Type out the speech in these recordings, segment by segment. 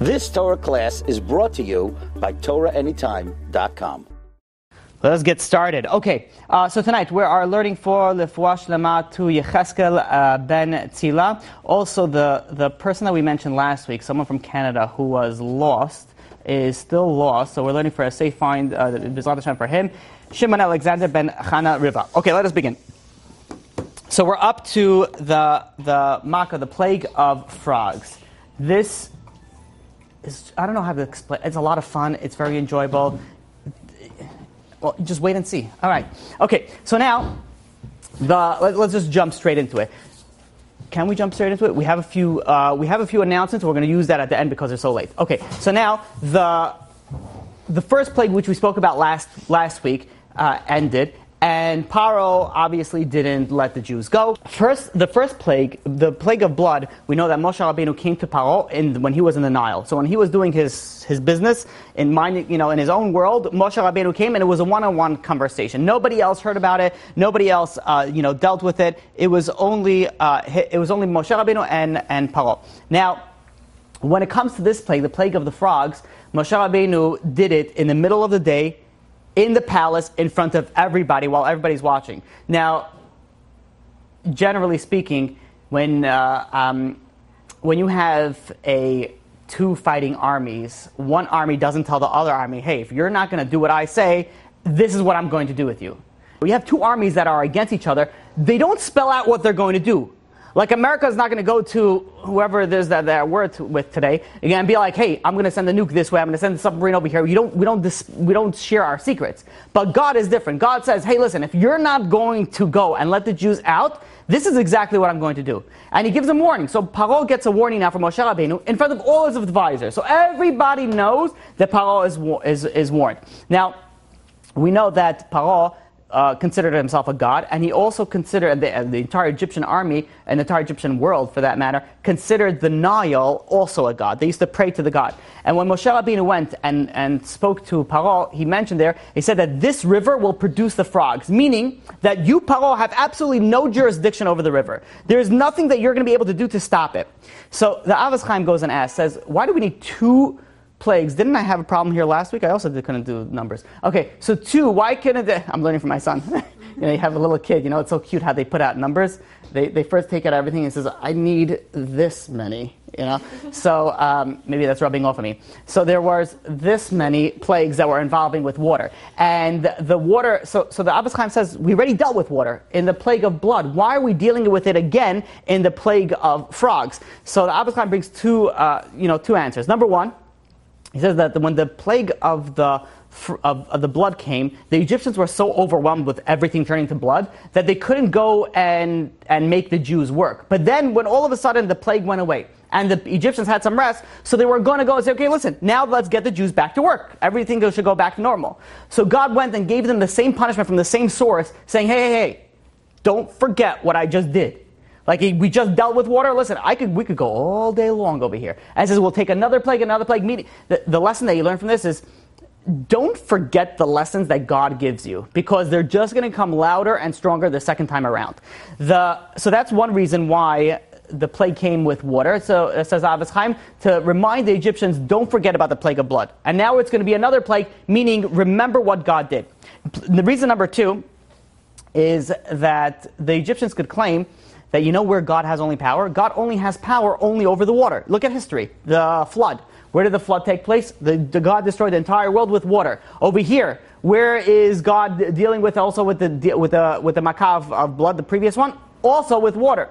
This Torah class is brought to you by TorahAnytime.com. Let's get started. Okay, so tonight we are learning for Lefuah Shlema to Yecheskel ben Tzila. Also, the person that we mentioned last week, someone from Canada who was lost, is still lost. So we're learning for a safe find, B'ezrat Hashem for him. Shimon Alexander ben Chana Riva. Okay, let us begin. So we're up to the Makkah, the plague of frogs. This is, I don't know how to explain. It's a lot of fun. It's very enjoyable. Well, just wait and see. All right. Okay. So now, let's just jump straight into it. Can we jump straight into it? We have a few announcements. We're going to use that at the end because they're so late. Okay. So now the first plague, which we spoke about last week, ended. And Paro obviously didn't let the Jews go. The first plague, the plague of blood, we know that Moshe Rabbeinu came to Paro when he was in the Nile. So when he was doing his business in his own world, Moshe Rabbeinu came, and it was a one-on-one conversation. Nobody else heard about it. Nobody else dealt with it. It was only Moshe Rabbeinu and Paro. Now, when it comes to this plague, the plague of the frogs, Moshe Rabbeinu did it in the middle of the day, in the palace, in front of everybody, while everybody's watching. Now, generally speaking, when you have two fighting armies, one army doesn't tell the other army, hey, if you're not going to do what I say, this is what I'm going to do with you. We have two armies that are against each other. They don't spell out what they're going to do. Like, America is not going to go to whoever it is that we're with today and be like, hey, I'm going to send a nuke this way, I'm going to send a submarine over here. We don't share our secrets. But God is different. God says, hey, listen, if you're not going to go and let the Jews out, this is exactly what I'm going to do. And he gives them warning. So Paro gets a warning now from Moshe Rabbeinu in front of all his advisors. So everybody knows that Paro is warned. Now, we know that Paro considered himself a god, and he also considered the entire Egyptian army, and the entire Egyptian world for that matter, considered the Nile also a god. They used to pray to the god. And when Moshe Rabbeinu went and spoke to Paro, he mentioned there, he said that this river will produce the frogs, meaning that you, Paro, have absolutely no jurisdiction over the river. There is nothing that you're going to be able to do to stop it. So the Avos Chaim goes and says, why do we need two plagues? Didn't I have a problem here last week? I also couldn't do numbers. Okay, so two, why couldn't I'm learning from my son. You have a little kid, it's so cute how they put out numbers. They first take out everything and says, I need this many, So maybe that's rubbing off on me. So there was this many plagues that were involving with water. And the water, so the Avos Chaim says, we already dealt with water in the plague of blood. Why are we dealing with it again in the plague of frogs? So the Avos Chaim brings two answers. Number one, he says that when the plague of the blood came, the Egyptians were so overwhelmed with everything turning to blood that they couldn't go and make the Jews work. But then when all of a sudden the plague went away and the Egyptians had some rest, so they were going to go and say, okay, listen, now let's get the Jews back to work. Everything should go back to normal. So God went and gave them the same punishment from the same source, saying, hey, don't forget what I just did. Like, we just dealt with water. Listen, we could go all day long over here. And it says, we'll take another plague. Meaning, the lesson that you learn from this is, don't forget the lessons that God gives you, because they're just going to come louder and stronger the second time around. So that's one reason why the plague came with water. So it says Avos Chaim, to remind the Egyptians, don't forget about the plague of blood. And now it's going to be another plague, meaning remember what God did. The reason number two is that the Egyptians could claim that where God has only power? God only has power only over the water. Look at history. The flood. Where did the flood take place? The God destroyed the entire world with water. Over here, where is God dealing with also with the makav of blood, the previous one? Also with water.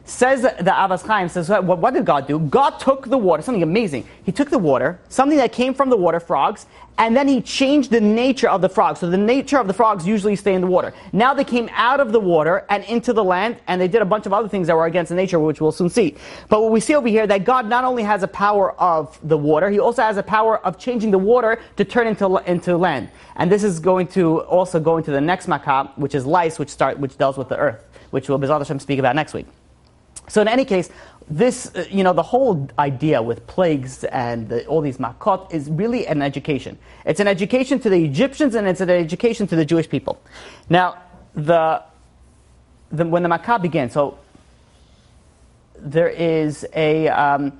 Says the Avos Chaim, says, what did God do? God took the water, something amazing. He took the water, something that came from the water, frogs, and then he changed the nature of the frogs. So the nature of the frogs usually stay in the water. Now they came out of the water and into the land, and they did a bunch of other things that were against the nature, which we'll soon see. But what we see over here, that God not only has a power of the water, he also has a power of changing the water to turn into land. And this is going to also go into the next makah, which is lice, which deals with the earth, which we'll B'ezrat Hashem speak about next week. So in any case, this, the whole idea with plagues and all these makot is really an education. It's an education to the Egyptians, and it's an education to the Jewish people. Now, when the makah begins, so there is a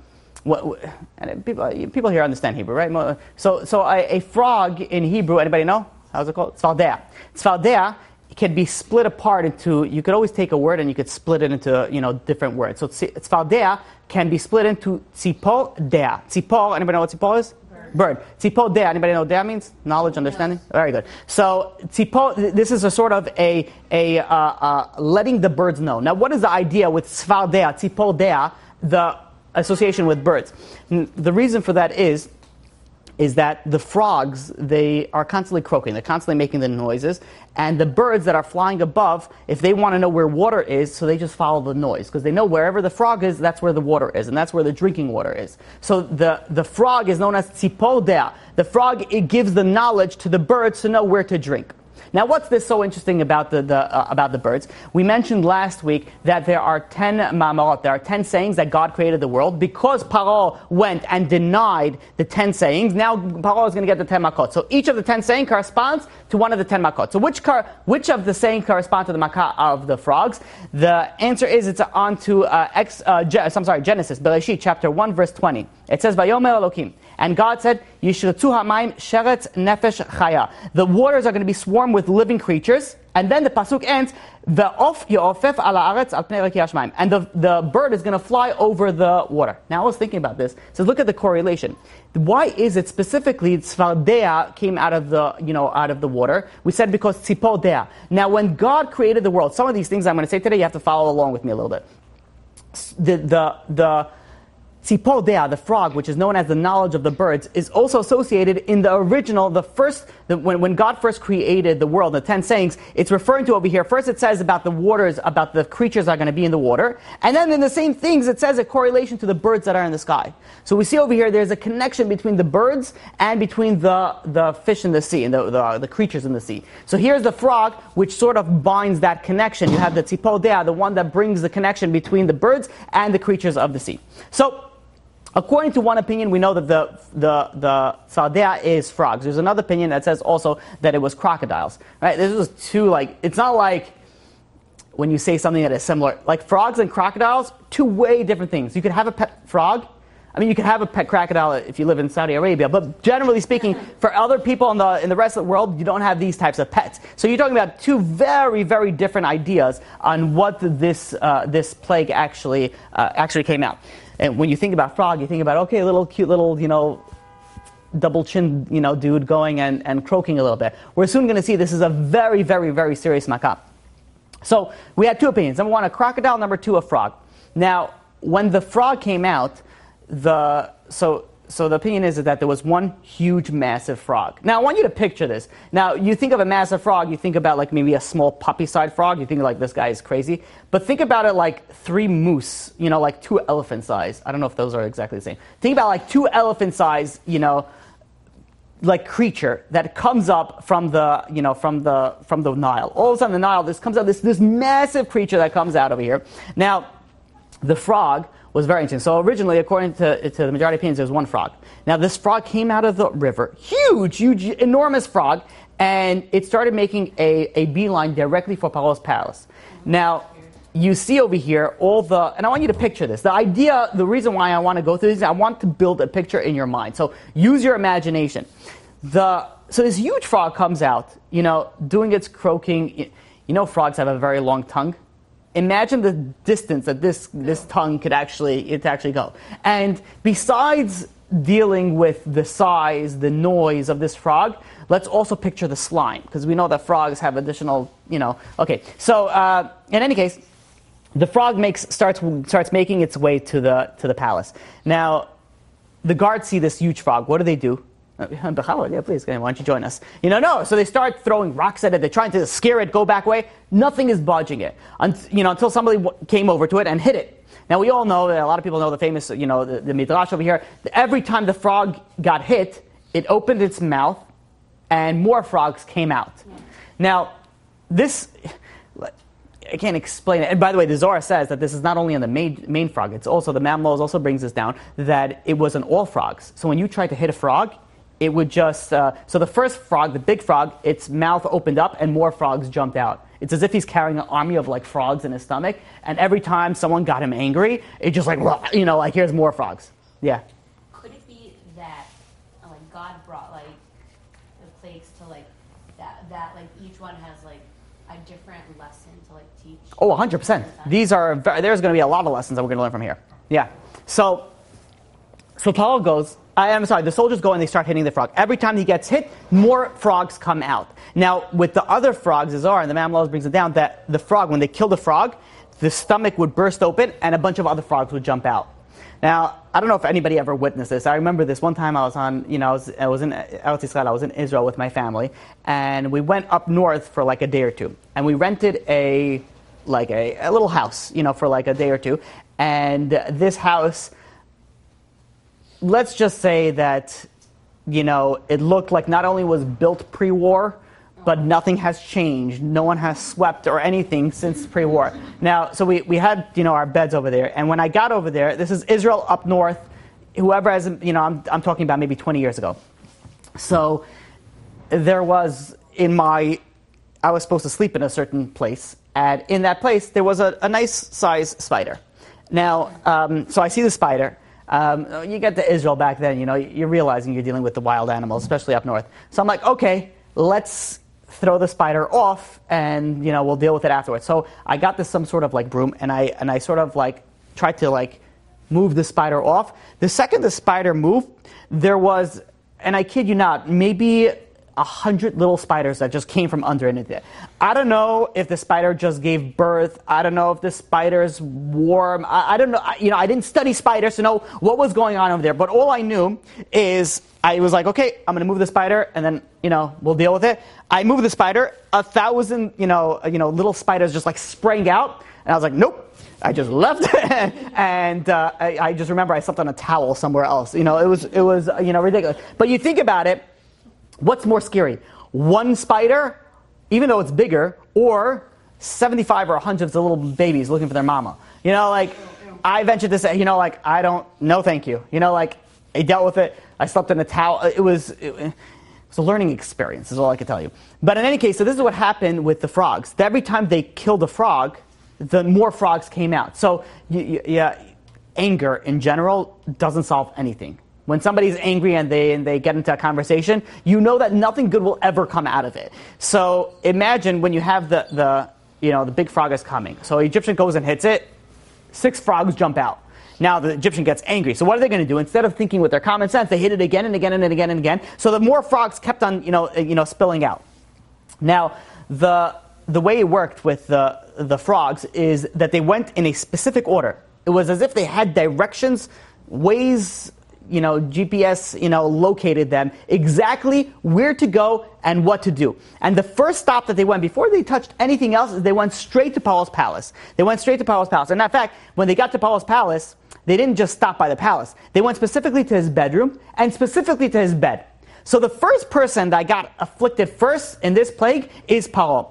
and people here understand Hebrew, right? So a frog in Hebrew, anybody know? How's it called? Tzfaldea. Tzfaldea can be split apart into, you could always take a word and you could split it into, different words. So tzfaldea can be split into tzipor dea. Tzipor, anybody know what tzipor is? Bird. Tzipor dea, anybody know what dea means? Knowledge, understanding? Yes. Very good. So tzipor, this is a sort of a letting the birds know. Now what is the idea with tzfaldea, tzipor dea, the association with birds? The reason for that is that the frogs, they are constantly croaking, they're constantly making the noises, and the birds that are flying above, if they want to know where water is, so they just follow the noise, because they know wherever the frog is, that's where the water is, and that's where the drinking water is. So the frog is known as tzipor dea. The frog, it gives the knowledge to the birds to know where to drink. Now, what's this so interesting about the birds? We mentioned last week that there are 10 ma'amarot, there are 10 sayings that God created the world. Because Paro went and denied the 10 sayings, now Paro is going to get the 10 makot. So each of the 10 sayings corresponds to one of the 10 makot. So which of the sayings correspond to the makah of the frogs? The answer is it's on to Genesis, Bereshit, chapter 1, verse 20. It says, Vayomer Elokim. And God said, Yishretzu ha'mayim sheretz nefesh chaya. The waters are going to be swarmed with living creatures. And then the pasuk ends, Ve'of yo'ofef ala haaretz al pnei reki hashmayim. And the bird is going to fly over the water. Now I was thinking about this. So look at the correlation. Why is it specifically tzfaldea came out of the water? We said because tzipor dea. Now when God created the world, some of these things I'm going to say today, you have to follow along with me a little bit. The tzipor dea, the frog, which is known as the knowledge of the birds, is also associated in the original, when God first created the world, the 10 sayings, it's referring to over here. First it says about the waters, about the creatures that are going to be in the water. And then in the same things, it says a correlation to the birds that are in the sky. So we see over here, there's a connection between the birds and between the fish in the sea, and the creatures in the sea. So here's the frog, which sort of binds that connection. You have the tzipor dea, the one that brings the connection between the birds and the creatures of the sea. So, according to one opinion, we know that the tzfaldea is frogs. There's another opinion that says also that it was crocodiles. Right? This was two, it's not like when you say something that is similar. Like frogs and crocodiles, two way different things. You could have a pet frog. I mean, you could have a pet crocodile if you live in Saudi Arabia, but generally speaking, for other people in the rest of the world, you don't have these types of pets. So you're talking about two very, very different ideas on what this plague actually came out. And when you think about frog, you think about, okay, a little cute little, double chin, dude going and croaking a little bit. We're soon going to see this is a very, very, very serious makah. So we had two opinions. Number one, a crocodile. Number two, a frog. Now, when the frog came out, so the opinion is that there was one huge, massive frog. Now, I want you to picture this. Now, you think of a massive frog, you think about maybe a small puppy-sized frog. You think this guy is crazy. But think about it like 3 moose, 2 elephant size. I don't know if those are exactly the same. Think about 2 elephant size, creature that comes up from the Nile. All of a sudden, the Nile, this massive creature that comes out over here. Now, the frog was very interesting. So originally, according to the majority of opinions, there was one frog. Now this frog came out of the river, huge, enormous frog, and it started making a beeline directly for Paro's palace. Now, you see over here and I want you to picture this. The reason why I want to go through this is I want to build a picture in your mind. So use your imagination. So this huge frog comes out, doing its croaking. Frogs have a very long tongue. Imagine the distance that this tongue could actually go. And besides dealing with the size, the noise of this frog, let's also picture the slime, because we know that frogs have additional, Okay, so in any case, the frog starts making its way to the palace. Now, the guards see this huge frog. What do? Yeah, please, why don't you join us? No. So they start throwing rocks at it. They're trying to scare it, go back away. Nothing is budging it, until somebody came over to it and hit it. Now we all know, a lot of people know the famous, the midrash over here. Every time the frog got hit, it opened its mouth, and more frogs came out. Yeah. Now, this, I can't explain it. And by the way, the Zohar says that this is not only on the main frog. It's also, the Mamlos also brings this down, that it was on all frogs. So when you try to hit a frog, it would just, so the first frog, the big frog, its mouth opened up and more frogs jumped out. It's as if he's carrying an army of frogs in his stomach, and every time someone got him angry, it just here's more frogs. Yeah. Could it be that God brought the plagues to that each one has a different lesson to teach? Oh, 100%. There's going to be a lot of lessons that we're going to learn from here. Yeah. So Paul goes, I'm sorry, the soldiers go and they start hitting the frog. Every time he gets hit, more frogs come out. Now, with the other frogs, and the Mammal brings it down, that the frog, when they kill the frog, the stomach would burst open and a bunch of other frogs would jump out. Now, I don't know if anybody ever witnessed this. I remember this one time I was in Eretz Yisrael, I was in Israel with my family, and we went up north for a day or two. And we rented a little house, for a day or two. And this house, let's just say that, it looked like not only was built pre-war, but nothing has changed. No one has swept or anything since pre-war. Now, so we had, our beds over there. And when I got over there, this is Israel up north. Whoever has, I'm talking about maybe 20 years ago. So there was I was supposed to sleep in a certain place. And in that place, there was a nice size spider. Now, so I see the spider. You get to Israel back then, you're realizing you're dealing with the wild animals, especially up north. So I'm like, okay, let's throw the spider off, and we'll deal with it afterwards. So I got some sort of broom, and I sort of tried to move the spider off. The second the spider moved, there was, and I kid you not, maybe 100 little spiders that just came from under it. I don't know if the spider just gave birth. I don't know if the spider's warm. I don't know. I didn't study spiders to know what was going on over there. But all I knew is I was like, okay, I'm going to move the spider, and then we'll deal with it. I moved the spider. 1,000 little spiders just sprang out, and I was like, nope. I just left, and I just remember I slept on a towel somewhere else. It was ridiculous. But you think about it. What's more scary? One spider, even though it's bigger, or 75 or 100 of the little babies looking for their mama? I ventured to say, I don't, no thank you. I dealt with it. I slept in a towel. It was a learning experience, is all I can tell you. But in any case, so this is what happened with the frogs. Every time they killed a frog, the more frogs came out. So anger in general doesn't solve anything. When somebody's angry and they get into a conversation, that nothing good will ever come out of it. So imagine when you have the big frog is coming. So Egyptian goes and hits it, 6 frogs jump out. Now the Egyptian gets angry. So what are they going to do? Instead of thinking with their common sense, they hit it again and again and again and again. So the more frogs kept on spilling out. Now the way it worked with the frogs is that they went in a specific order. It was as if they had directions, ways. GPS, located them exactly where to go and what to do. And the first stop that they went, before they touched anything else, is they went straight to Paro's palace. They went straight to Paro's palace. And in fact, when they got to Paro's palace, they didn't just stop by the palace. They went specifically to his bedroom and specifically to his bed. So the first person that got afflicted first in this plague is Paro.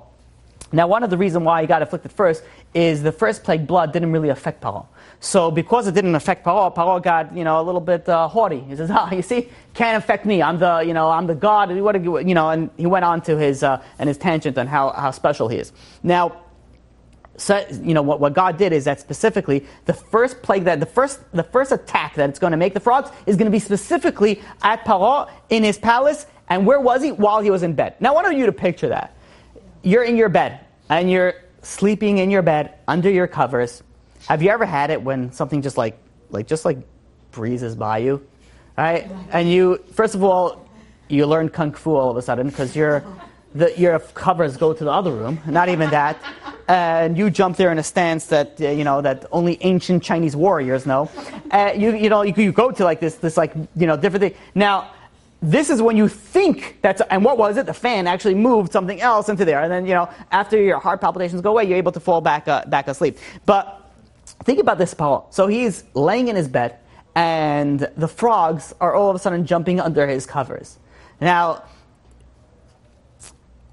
Now, one of the reasons why he got afflicted first is the first plague, blood, didn't really affect Paro. So because it didn't affect Paro, Paro got a little bit haughty. He says, you see, can't affect me. I'm the God. And he went on to his tangent on how special he is. Now, so what God did is that specifically the first plague, the first attack that it's going to make the frogs is going to be specifically at Paro in his palace. And where was he? While he was in bed. Now, I want you to picture that. You're in your bed and you're sleeping in your bed under your covers. Have you ever had it when something just breezes by you, right? And you, first of all, you learn kung fu all of a sudden because your covers go to the other room. Not even that, and you jump there in a stance that that only ancient Chinese warriors know. You go to this different thing. Now, this is when you think and what was it? The fan actually moved something else into there, and then after your heart palpitations go away, you're able to fall back asleep. But think about this, Paul. So he's laying in his bed, and the frogs are all of a sudden jumping under his covers. Now,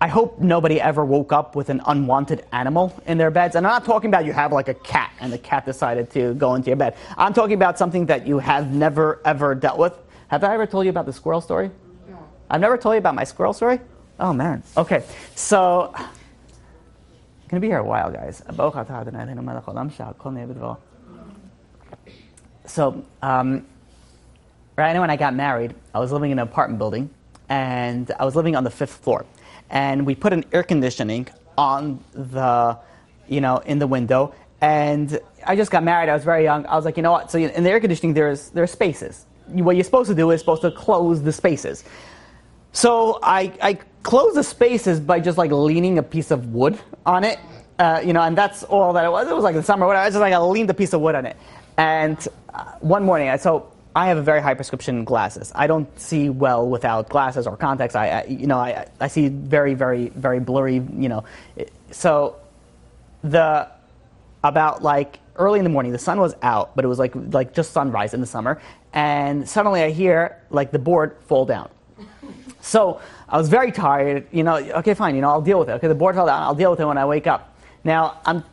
I hope nobody ever woke up with an unwanted animal in their beds. And I'm not talking about you have a cat, and the cat decided to go into your bed. I'm talking about something that you have never, ever dealt with. Have I ever told you about the squirrel story? No. I've never told you about my squirrel story? Oh, man. Okay, so I'm going to be here a while, guys. So, right? And when I got married, I was living in an apartment building, and I was living on the 5th floor. And we put an air conditioning on the, in the window. And I just got married. I was very young. I was like, you know what? So in the air conditioning, there's spaces. What you're supposed to do is supposed to close the spaces. So I closed the spaces by just like leaning a piece of wood on it, and that's all that it was. It was like the summer. I just like I leaned a piece of wood on it. And one morning, so I have a very high prescription glasses. I don't see well without glasses or contacts. I see very, very, very blurry. So about like early in the morning, the sun was out, but it was like just sunrise in the summer, and suddenly I hear like the board fall down. So I was very tired. Okay, fine. I'll deal with it. Okay, the board fell down. I'll deal with it when I wake up. Now I'm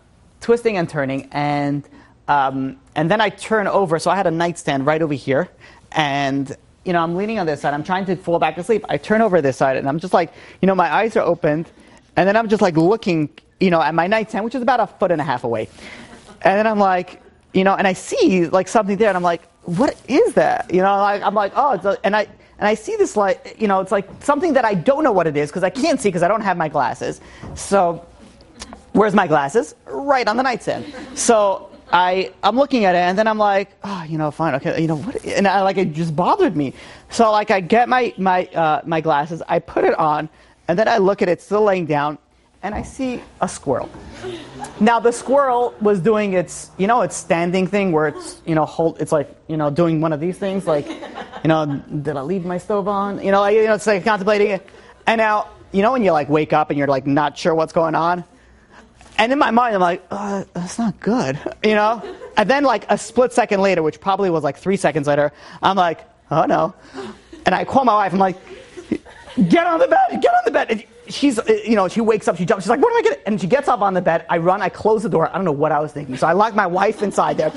twisting and turning, and then I turn over. So I had a nightstand right over here, and I'm leaning on this side. I'm trying to fall back to sleep. I turn over this side, and I'm just like, my eyes are opened, and then I'm just like looking, at my nightstand, which is about 1.5 feet away. And then I'm like, and I see like something there, and I'm like, what is that? I'm like, oh, and I see this like, it's like something that I don't know what it is because I can't see because I don't have my glasses. So, where's my glasses? Right on the nightstand. So I'm looking at it, and then I'm like, oh, fine, okay, what? And it just bothered me. So like I get my glasses, I put it on, and then I look at it still laying down, and I see a squirrel. Now the squirrel was doing its standing thing where it's it's like doing one of these things like did I leave my stove on? It's like contemplating it. And now when you like wake up and you're like not sure what's going on, and in my mind I'm like, that's not good, And then like a split second later, which probably was like 3 seconds later, I'm like, oh no, and I call my wife. I'm like, get on the bed. And she's, she wakes up, she jumps, she's like, what am I getting? And she gets up on the bed. I run, I close the door. I don't know what I was thinking. So I locked my wife inside there.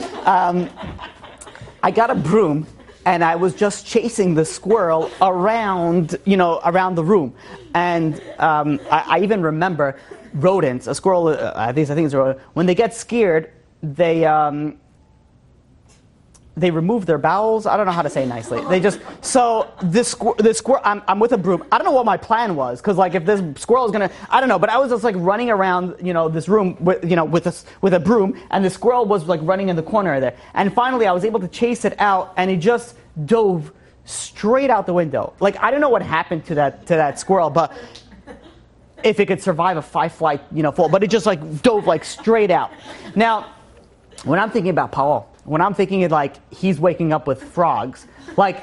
I got a broom, and I was just chasing the squirrel around the room. And I even remember rodents, a squirrel, I think it's a rodent, when they get scared, they remove their bowels. I don't know how to say it nicely. So the squirrel, I'm with a broom. I don't know what my plan was, because like if this squirrel is gonna, I don't know, but I was just like running around, this room with a broom, and the squirrel was like running in the corner there. And finally I was able to chase it out, and it just dove straight out the window. Like I don't know what happened to that squirrel, but if it could survive a 5-flight, fall, but it just like dove like straight out. Now, when I'm thinking about Paro, when I'm thinking it like he's waking up with frogs, like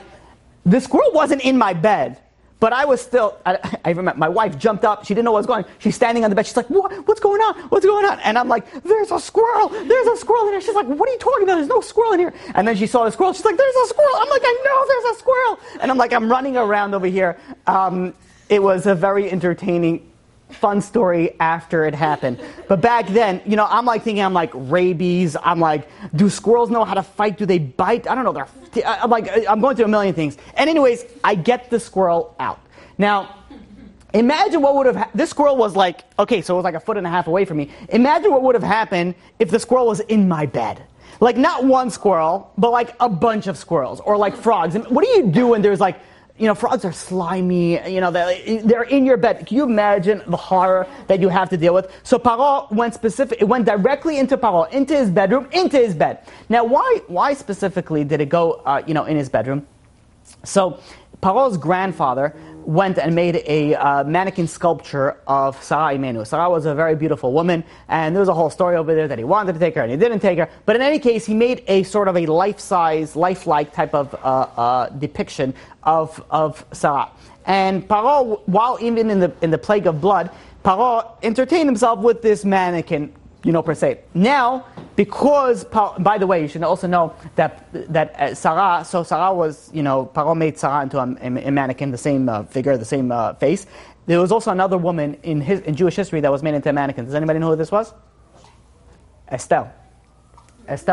the squirrel wasn't in my bed, but I was still, I remember my wife jumped up, she didn't know what was going on, she's standing on the bed, she's like, what's going on? And I'm like, there's a squirrel in here. She's like, what are you talking about? There's no squirrel in here. And then she saw the squirrel, she's like, there's a squirrel. I'm like, I know there's a squirrel. And I'm like, I'm running around over here. It was a very entertaining, fun story after it happened. But back then, I'm like thinking, I'm like rabies. I'm like, do squirrels know how to fight? Do they bite? I don't know. I'm like, I'm going through a million things. And anyways, I get the squirrel out. Now, imagine what would have, this squirrel was like, okay, so it was like 1.5 feet away from me. Imagine what would have happened if the squirrel was in my bed. Like not one squirrel, but like a bunch of squirrels, or like frogs. And what do you do when there's like, frogs are slimy, they're in your bed. Can you imagine the horror that you have to deal with? So Paro went directly into Paro, into his bedroom, into his bed. Now, why specifically did it go, in his bedroom? So Paro's grandfather went and made a mannequin sculpture of Sarah Imenu. Sarah was a very beautiful woman, and there was a whole story over there that he wanted to take her and he didn't take her. But in any case, he made a sort of a life-size, lifelike type of depiction of Sarah. And Paro, while even in the plague of blood, Paro entertained himself with this mannequin, per se. Now, because, by the way, you should also know that Sarah, so Sarah was, Paro made Sarah into a mannequin, the same figure, the same face. There was also another woman in Jewish history that was made into a mannequin. Does anybody know who this was? Estelle,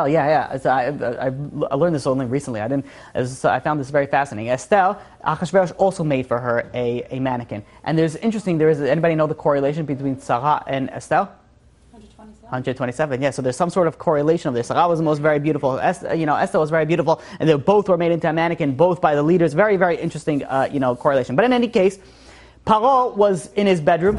yeah. So I learned this only recently. I found this very fascinating. Estelle, Achashverosh also made for her a mannequin. And anybody know the correlation between Sarah and Estelle? 120. 127, yeah. So there's some sort of correlation of this. Sarah was the most very beautiful. Esther was very beautiful, and they both were made into a mannequin, both by the leaders. Very, very interesting, correlation. But in any case, Paro was in his bedroom.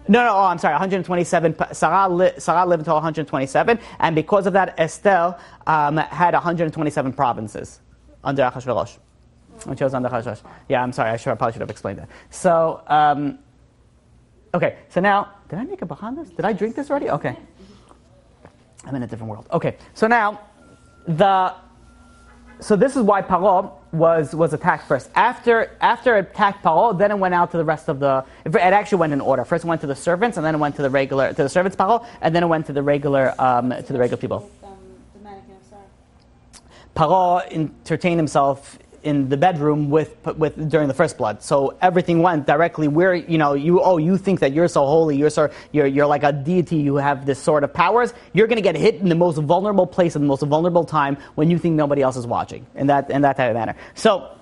I'm sorry, 127. Sarah lived until 127, and because of that, Esther had 127 provinces under Achashverosh. When she was under Achashverosh. Yeah, I'm sorry, I probably should have explained that. So, okay, so now, did I make a behind this? Did I drink this already? Okay. I'm in a different world. Okay, so now, so this is why Paro was attacked first. After it attacked Paro, then it went out to the rest of it actually went in order. First it went to the servants, and then it went to the servants Paro, and then it went to the regular people. Paro entertained himself in the bedroom with during the first blood. So everything went directly where you think that you're so holy, you're like a deity, you have this sort of powers. You're going to get hit in the most vulnerable place in the most vulnerable time when you think nobody else is watching in that type of manner. So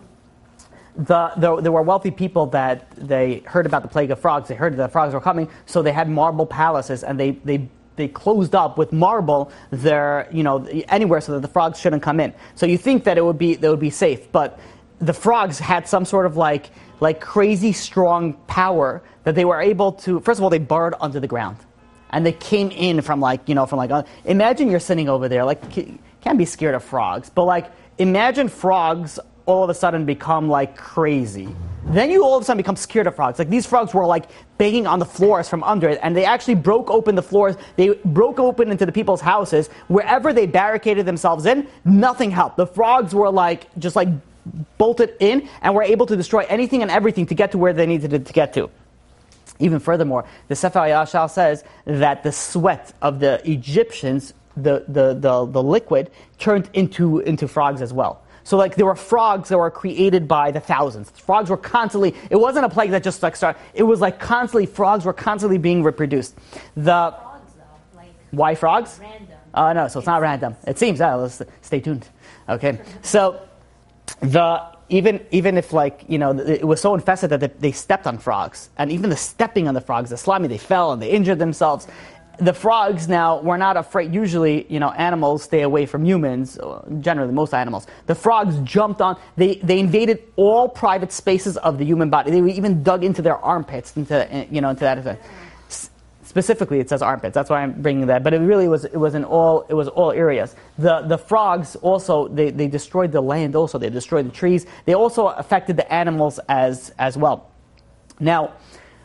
there were wealthy people that they heard about the plague of frogs. They heard that the frogs were coming, so they had marble palaces, and they closed up with marble anywhere so that the frogs shouldn't come in. So you think that it would be safe, but the frogs had some sort of like crazy strong power that they were able to. First of all, they burrowed under the ground, and they came in from imagine you're sitting over there, can't be scared of frogs, but imagine frogs all of a sudden become crazy. Then you all of a sudden become scared of frogs. These frogs were banging on the floors from under it, and they actually broke open the floors. They broke open into the people's houses. Wherever they barricaded themselves in, nothing helped. The frogs were just bolted in, and were able to destroy anything and everything to get to where they needed to get to. Even furthermore, the Sefer Yashar says that the sweat of the Egyptians, the liquid, turned into frogs as well. So there were frogs that were created by the thousands. Frogs were constantly, it wasn't a plague that just started, it was constantly, frogs were constantly being reproduced. Frogs though, why frogs? Random. No, so it's not random. It seems, let's stay tuned. Okay, so even if it was so infested that they stepped on frogs, and even the stepping on the frogs, the slimy, they fell and they injured themselves. The frogs now were not afraid. Usually, animals stay away from humans. Generally, most animals. The frogs jumped on. They invaded all private spaces of the human body. They even dug into their armpits, into that effect. Specifically, it says armpits. That's why I'm bringing that. But it really was all areas. The frogs also they destroyed the land. Also, they destroyed the trees. They also affected the animals as well. Now,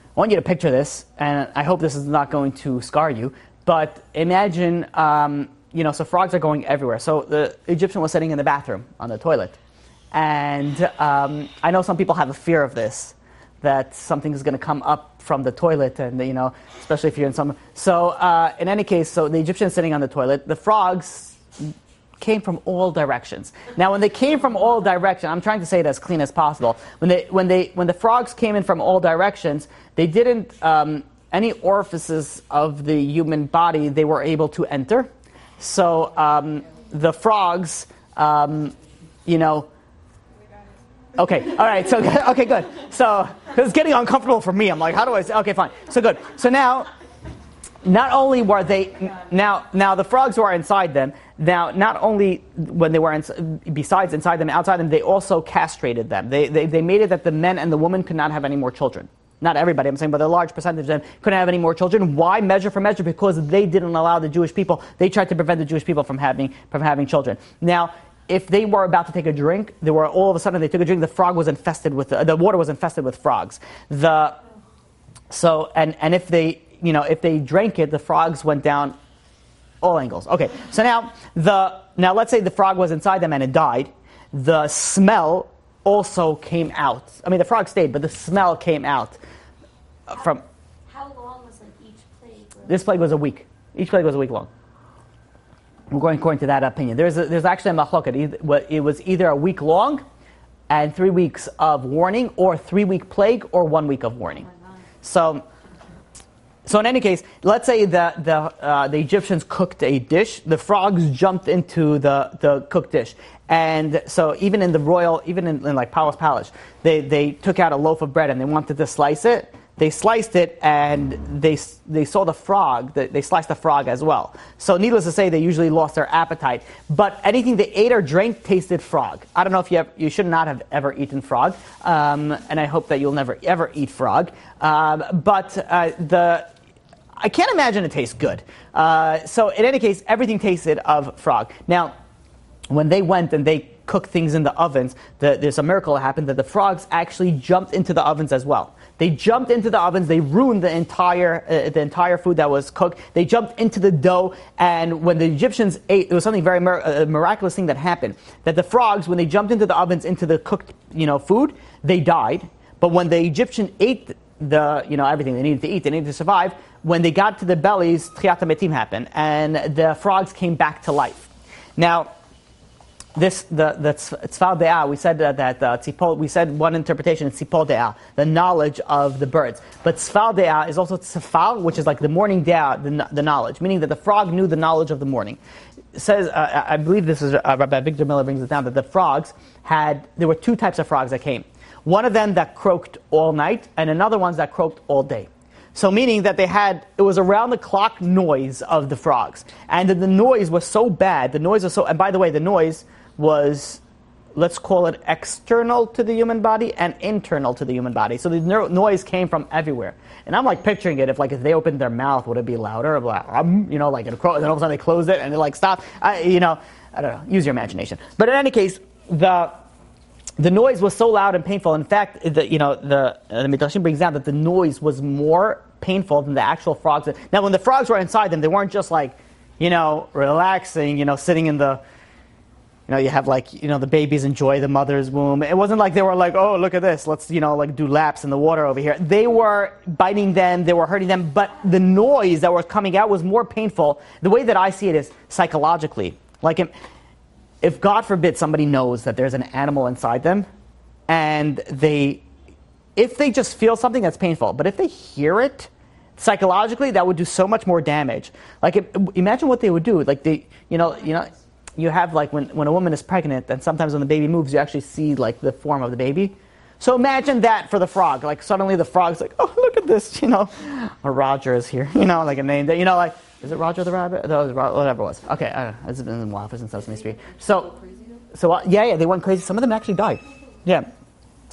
I want you to picture this, and I hope this is not going to scar you, but imagine, so frogs are going everywhere. So the Egyptian was sitting in the bathroom on the toilet. And I know some people have a fear of this, that something is going to come up from the toilet, and especially if you're in some. So in any case, so the Egyptian is sitting on the toilet. The frogs came from all directions. Now, when they came from all directions, I'm trying to say it as clean as possible. When the frogs came in from all directions, they didn't any orifices of the human body they were able to enter. So the frogs, Okay, all right. So okay, good. So it's getting uncomfortable for me. I'm like, how do I say? Okay, fine. So good. So now, not only were they now the frogs were inside them. Now, not only when they were besides inside them, outside them, they also castrated them. They made it that the men and the women could not have any more children. Not everybody, I'm saying, but a large percentage of them couldn't have any more children. Why? Measure for measure, because they didn't allow the Jewish people. They tried to prevent the Jewish people from having children. Now, if they were about to take a drink, all of a sudden they took a drink. The frog was infested with the water was infested with frogs. And if they drank it, the frogs went down all angles. Okay, so now let's say the frog was inside them and it died. The smell also came out. I mean, the frog stayed, but the smell came out from. How long was each plague? This plague was a week. Each plague was a week long. We're going according to that opinion. There's actually a machloket. It was either a week long and 3 weeks of warning, or 3-week plague, or 1 week of warning. So in any case, let's say the Egyptians cooked a dish. The frogs jumped into the cooked dish. And so even in like Paro's palace, they took out a loaf of bread and they wanted to slice it. they sliced it, and they saw the frog. They sliced the frog as well. So needless to say, they usually lost their appetite. But anything they ate or drank tasted frog. I don't know if you should not have ever eaten frog, and I hope that you'll never ever eat frog. I can't imagine it tastes good. So in any case, everything tasted of frog. Now, when they went and they cooked things in the ovens, there's a miracle that happened that the frogs actually jumped into the ovens as well. They jumped into the ovens. They ruined the entire food that was cooked. They jumped into the dough, and when the Egyptians ate, there was something very miraculous thing that happened. That the frogs, when they jumped into the ovens, into the cooked food, they died. But when the Egyptian ate everything they needed to eat, they needed to survive. When they got to the bellies, Tchiyat HaMetim happened, and the frogs came back to life. Now, the tzfal de'ah, we said tzipol. We said one interpretation is tzipol de'ah, the knowledge of the birds. But tzfal de'ah is also tzfal, which is like the morning de'ah, the knowledge, meaning that the frog knew the knowledge of the morning. It says, I believe this is Rabbi Victor Miller brings it down, that the frogs there were two types of frogs that came. One of them that croaked all night, and another one that croaked all day. So meaning that it was around the clock noise of the frogs. And the noise was so bad, and by the way, the noise was, let's call it external to the human body and internal to the human body. So the noise came from everywhere. And I'm like picturing it, if they opened their mouth, would it be louder? Like and then all of a sudden they closed it and they stopped. I don't know, use your imagination. But in any case, the noise was so loud and painful. In fact, the Midrashim brings down that the noise was more painful than the actual frogs. Now, when the frogs were inside them, they weren't just relaxing, sitting in the, you have the babies enjoy the mother's womb. It wasn't like they were like, oh, look at this, let's, do laps in the water over here. They were biting them, they were hurting them, but the noise that was coming out was more painful. The way that I see it is psychologically. If God forbid somebody knows that there's an animal inside them, and if they just feel something that's painful, but if they hear it, psychologically, that would do so much more damage. Imagine what they would do. You have when a woman is pregnant, and sometimes when the baby moves, you actually see the form of the baby. So imagine that for the frog. Suddenly the frog's oh, look at this, or Roger is here, a name that, is it Roger the rabbit? No, whatever it was. Okay, I don't know. It's been a while since Sesame Street. So they went crazy. Some of them actually died. Yeah.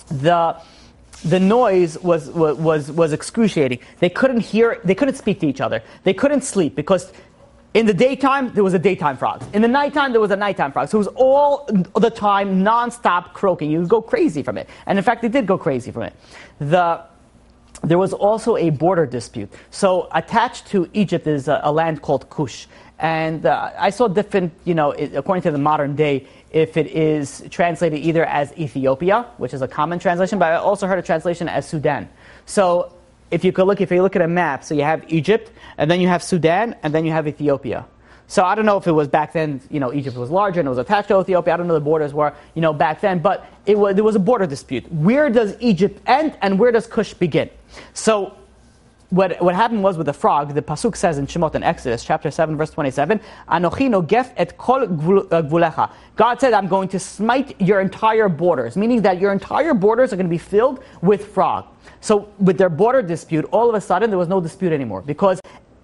The noise was excruciating. They couldn't hear. They couldn't speak to each other. They couldn't sleep because in the daytime there was a daytime frog. In the nighttime there was a nighttime frog. So it was all the time non-stop croaking. You would go crazy from it. And in fact, they did go crazy from it. There was also a border dispute. So attached to Egypt is a land called Cush. And I saw different, according to the modern day, if it is translated either as Ethiopia, which is a common translation, but I also heard a translation as Sudan. So if you look at a map, so you have Egypt, and then you have Sudan, and then you have Ethiopia. So I don't know if it was back then, Egypt was larger and it was attached to Ethiopia. I don't know the borders were, back then, but there was a border dispute. Where does Egypt end and where does Cush begin? So what happened was with the frog, the pasuk says in Shemot in Exodus chapter 7 verse 27, Anochi nogef et kol gvulecha. God said, I'm going to smite your entire borders, meaning that your entire borders are going to be filled with frog. So with their border dispute, all of a sudden there was no dispute anymore because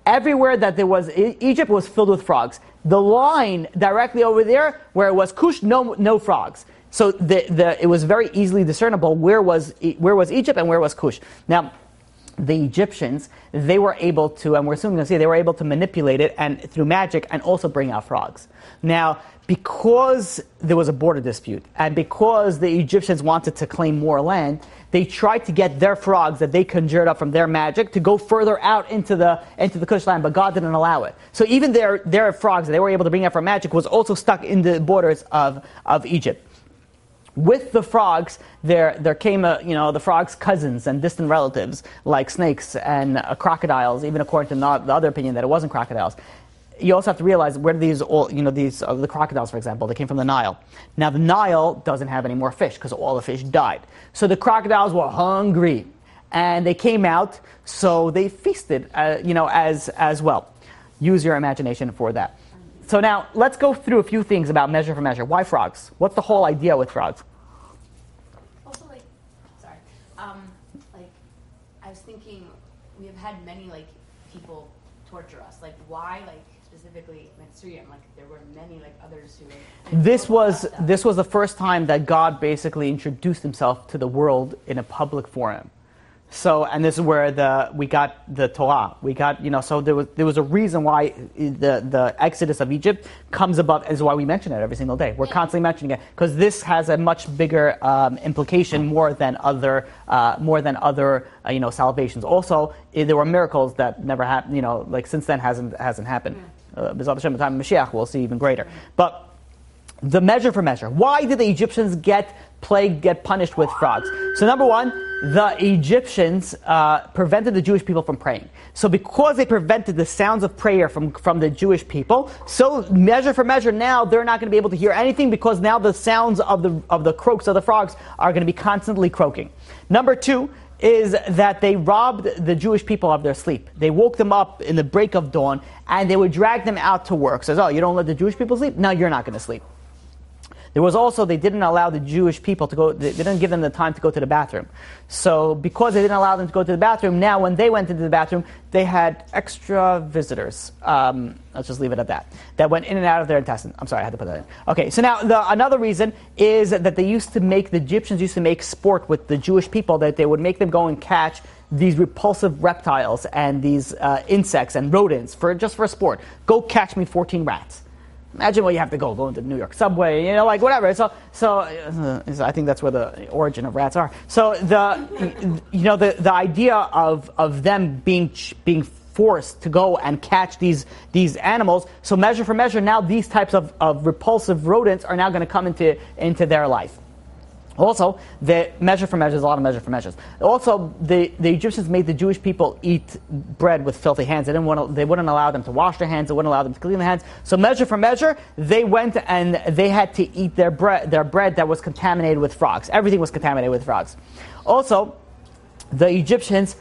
everywhere that there was, Egypt was filled with frogs. The line directly over there, where it was Cush, no frogs. So it was very easily discernible where was Egypt and where was Cush. Now, the Egyptians, they were able to, and we're soon going to see, they were able to manipulate it and through magic and also bring out frogs. Now, because there was a border dispute and because the Egyptians wanted to claim more land, they tried to get their frogs that they conjured up from their magic to go further out into the Cush land, but God didn't allow it. So even their frogs that they were able to bring out from magic was also stuck in the borders of Egypt. With the frogs, there came the frogs' cousins and distant relatives like snakes and crocodiles. Even according to the other opinion that it wasn't crocodiles. You also have to realize where the crocodiles, for example, they came from the Nile. Now the Nile doesn't have any more fish because all the fish died. So the crocodiles were hungry, and they came out. So they feasted, as well. Use your imagination for that. So now let's go through a few things about measure for measure. Why frogs? What's the whole idea with frogs? Also, I was thinking, we have had many like people torture us. Like why, like specifically Mitzrayim? Like there were many like others who. Like, this was the first time that God basically introduced Himself to the world in a public forum. So, and this is where we got the Torah. We got, so there was a reason why the exodus of Egypt comes above, is why we mention it every single day. We're constantly mentioning it because this has a much bigger implication more than other salvations. Also, there were miracles that never happened. Like since then hasn't happened. B'ezrat Hashem, the time of Mashiach, we'll see even greater. But the measure for measure. Why did the Egyptians get punished with frogs? So number one, the Egyptians prevented the Jewish people from praying. So because they prevented the sounds of prayer from the Jewish people, so measure for measure, now they're not going to be able to hear anything because now the sounds of the croaks of the frogs are going to be constantly croaking. Number two is that they robbed the Jewish people of their sleep. They woke them up in the break of dawn and they would drag them out to work. Says, you don't let the Jewish people sleep? No, you're not going to sleep. There was also, they didn't allow the Jewish people to go, they didn't give them the time to go to the bathroom. So because they didn't allow them to go to the bathroom, now when they went into the bathroom, they had extra visitors. Let's just leave it at that. That went in and out of their intestines. I'm sorry, I had to put that in. Okay, so now another reason is that the Egyptians used to make sport with the Jewish people, that they would make them go and catch these repulsive reptiles and these insects and rodents just for a sport. Go catch me 14 rats. Imagine what you have to go into the New York subway, like whatever. So I think that's where the origin of rats are. So the idea of them being forced to go and catch these animals. So measure for measure, now these types of repulsive rodents are now going to come into their life. Also, the measure for measures, a lot of measure for measures. Also, the Egyptians made the Jewish people eat bread with filthy hands. They wouldn't allow them to wash their hands. They wouldn't allow them to clean their hands. So measure for measure, they went and they had to eat their bread that was contaminated with frogs. Everything was contaminated with frogs. Also, the Egyptians,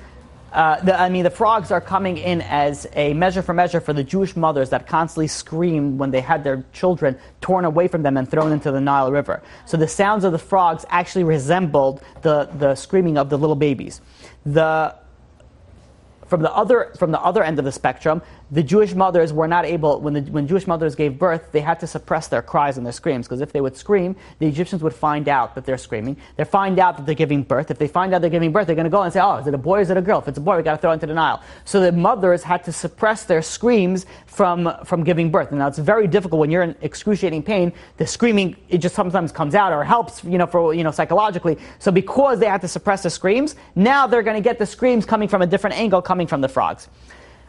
the frogs are coming in as a measure for the Jewish mothers that constantly screamed when they had their children torn away from them and thrown into the Nile River. So the sounds of the frogs actually resembled the screaming of the little babies. From the other end of the spectrum, the Jewish mothers were not able, when Jewish mothers gave birth, they had to suppress their cries and their screams, because if they would scream, the Egyptians would find out that they're screaming. They find out that they're giving birth. If they find out they're giving birth, they're going to go and say, is it a boy or is it a girl? If it's a boy, we got to throw it into the Nile. So the mothers had to suppress their screams from giving birth. And now it's very difficult when you're in excruciating pain. The screaming, it just sometimes comes out or helps, psychologically. So because they had to suppress the screams, now they're going to get the screams coming from a different angle, coming from the frogs.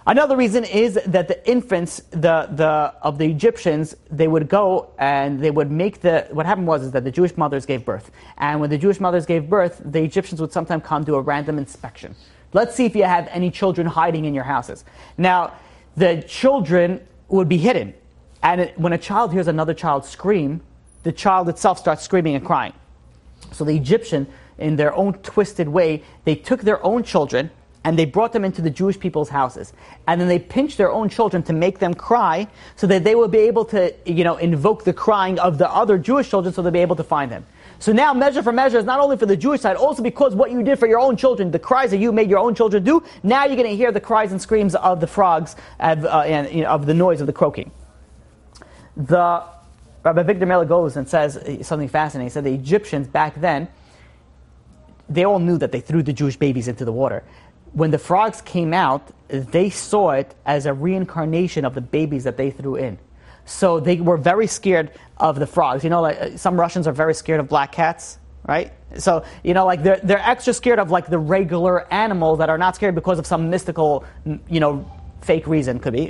Another reason is that the infants of the Egyptians, they would go and they would make what happened was that the Jewish mothers gave birth. And when the Jewish mothers gave birth, the Egyptians would sometimes come do a random inspection. Let's see if you have any children hiding in your houses. Now, the children would be hidden. And when a child hears another child scream, the child itself starts screaming and crying. So the Egyptian, in their own twisted way, they took their own children and they brought them into the Jewish people's houses. And then they pinched their own children to make them cry so that they would be able to, invoke the crying of the other Jewish children so they'll be able to find them. So now measure for measure is not only for the Jewish side, also because what you did for your own children, the cries that you made your own children do, now you're going to hear the cries and screams of the frogs and of the noise of the croaking. Rabbi Victor Miller goes and says something fascinating. He said the Egyptians back then, they all knew that they threw the Jewish babies into the water. When the frogs came out, they saw it as a reincarnation of the babies that they threw in. So they were very scared of the frogs. Some Russians are very scared of black cats, right? So, they're extra scared of the regular animals that are not scared because of some mystical, fake reason. Could be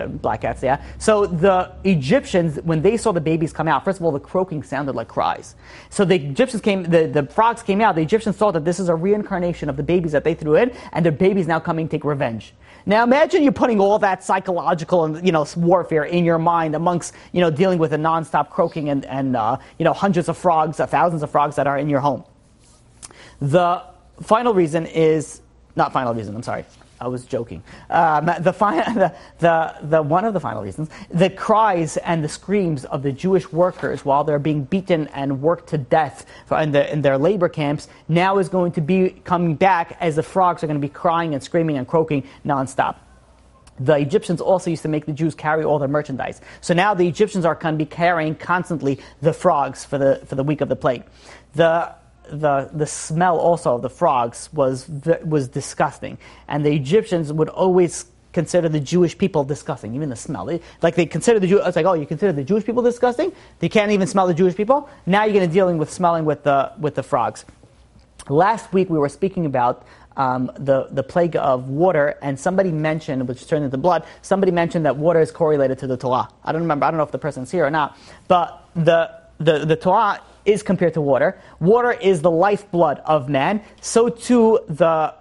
black cats, yeah. So the Egyptians, when they saw the babies come out, first of all, the croaking sounded like cries. So the Egyptians the frogs came out. The Egyptians thought that this is a reincarnation of the babies that they threw in, and their babies now coming to take revenge. Now imagine you putting all that psychological and warfare in your mind amongst dealing with a non-stop croaking and hundreds of frogs, thousands of frogs that are in your home. The final reason is not final reason. I'm sorry. I was joking. One of the final reasons, the cries and the screams of the Jewish workers while they're being beaten and worked to death in their labor camps now is going to be coming back as the frogs are going to be crying and screaming and croaking nonstop. The Egyptians also used to make the Jews carry all their merchandise. So now the Egyptians are going to be carrying constantly the frogs for the week of the plague. The smell also of the frogs was disgusting, and the Egyptians would always consider the Jewish people disgusting, even the smell. They consider the Jew. It's like, oh, you consider the Jewish people disgusting? They can't even smell the Jewish people. Now you're going to dealing with smelling with the frogs. Last week we were speaking about the plague of water, and somebody mentioned, which turned into blood. Somebody mentioned that water is correlated to the Torah. I don't know if the person's here or not, but the Torah is compared to water. Water is the lifeblood of man. So too the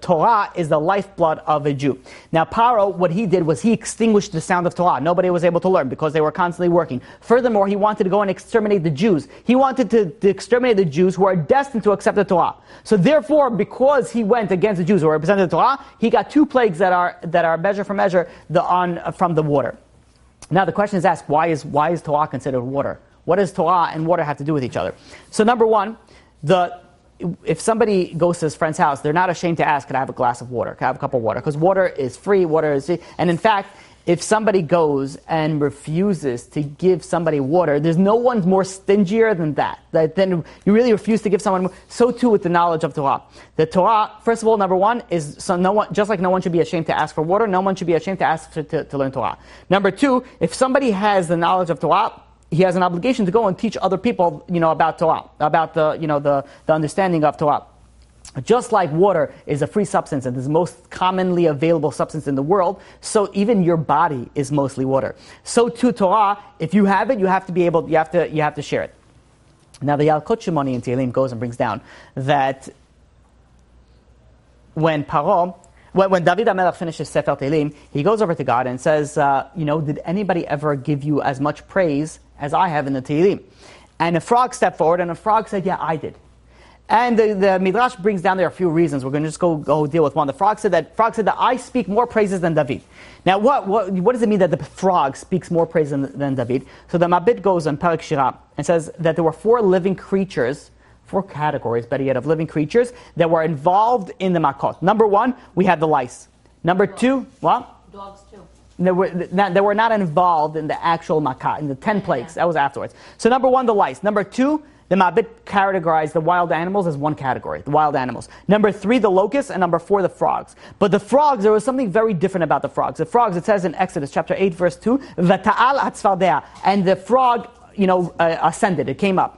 Torah is the lifeblood of a Jew. Now Paro, what he did was he extinguished the sound of Torah. Nobody was able to learn because they were constantly working. Furthermore, he wanted to go and exterminate the Jews. He wanted to exterminate the Jews who are destined to accept the Torah. So therefore, because he went against the Jews who represented the Torah, he got two plagues that are measure for measure from the water. Now the question is asked, why is Torah considered water? What does Torah and water have to do with each other? So number one, if somebody goes to his friend's house, they're not ashamed to ask, can I have a glass of water? Can I have a cup of water? Because water is free, and in fact, if somebody goes and refuses to give somebody water, there's no one more stingier than that. Then you really refuse to give someone more. So too with the knowledge of Torah. The Torah, first of all, number one, is just like no one should be ashamed to ask for water, no one should be ashamed to ask to learn Torah. Number two, if somebody has the knowledge of Torah, he has an obligation to go and teach other people, about Torah, about the understanding of Torah. Just like water is a free substance and is the most commonly available substance in the world, so even your body is mostly water. So too Torah, if you have it, you have to share it. Now the Yalkut Shimoni in Tehillim goes and brings down that when David HaMelech finishes Sefer Tehillim, he goes over to God and says, did anybody ever give you as much praise as I have in the Tehillim? And a frog stepped forward, and a frog said, yeah, I did. And the Midrash brings down there a few reasons. We're going to just go deal with one. The frog said that I speak more praises than David. Now, what does it mean that the frog speaks more praise than David? So the Mabit goes on Perek Shirah and says that there were four categories, better yet, of living creatures that were involved in the Makot. Number one, we had the lice. Number two, what? Dogs too. They were not involved in the actual Makkah, in the 10 plagues. That was afterwards. So number one, the lice. Number two, the Mabit categorized the wild animals as one category, the wild animals. Number three, the locusts, and number four, the frogs. But the frogs, there was something very different about the frogs. The frogs, it says in Exodus chapter 8, verse 2, V'ta'al atzvardea, and the frog, ascended, it came up.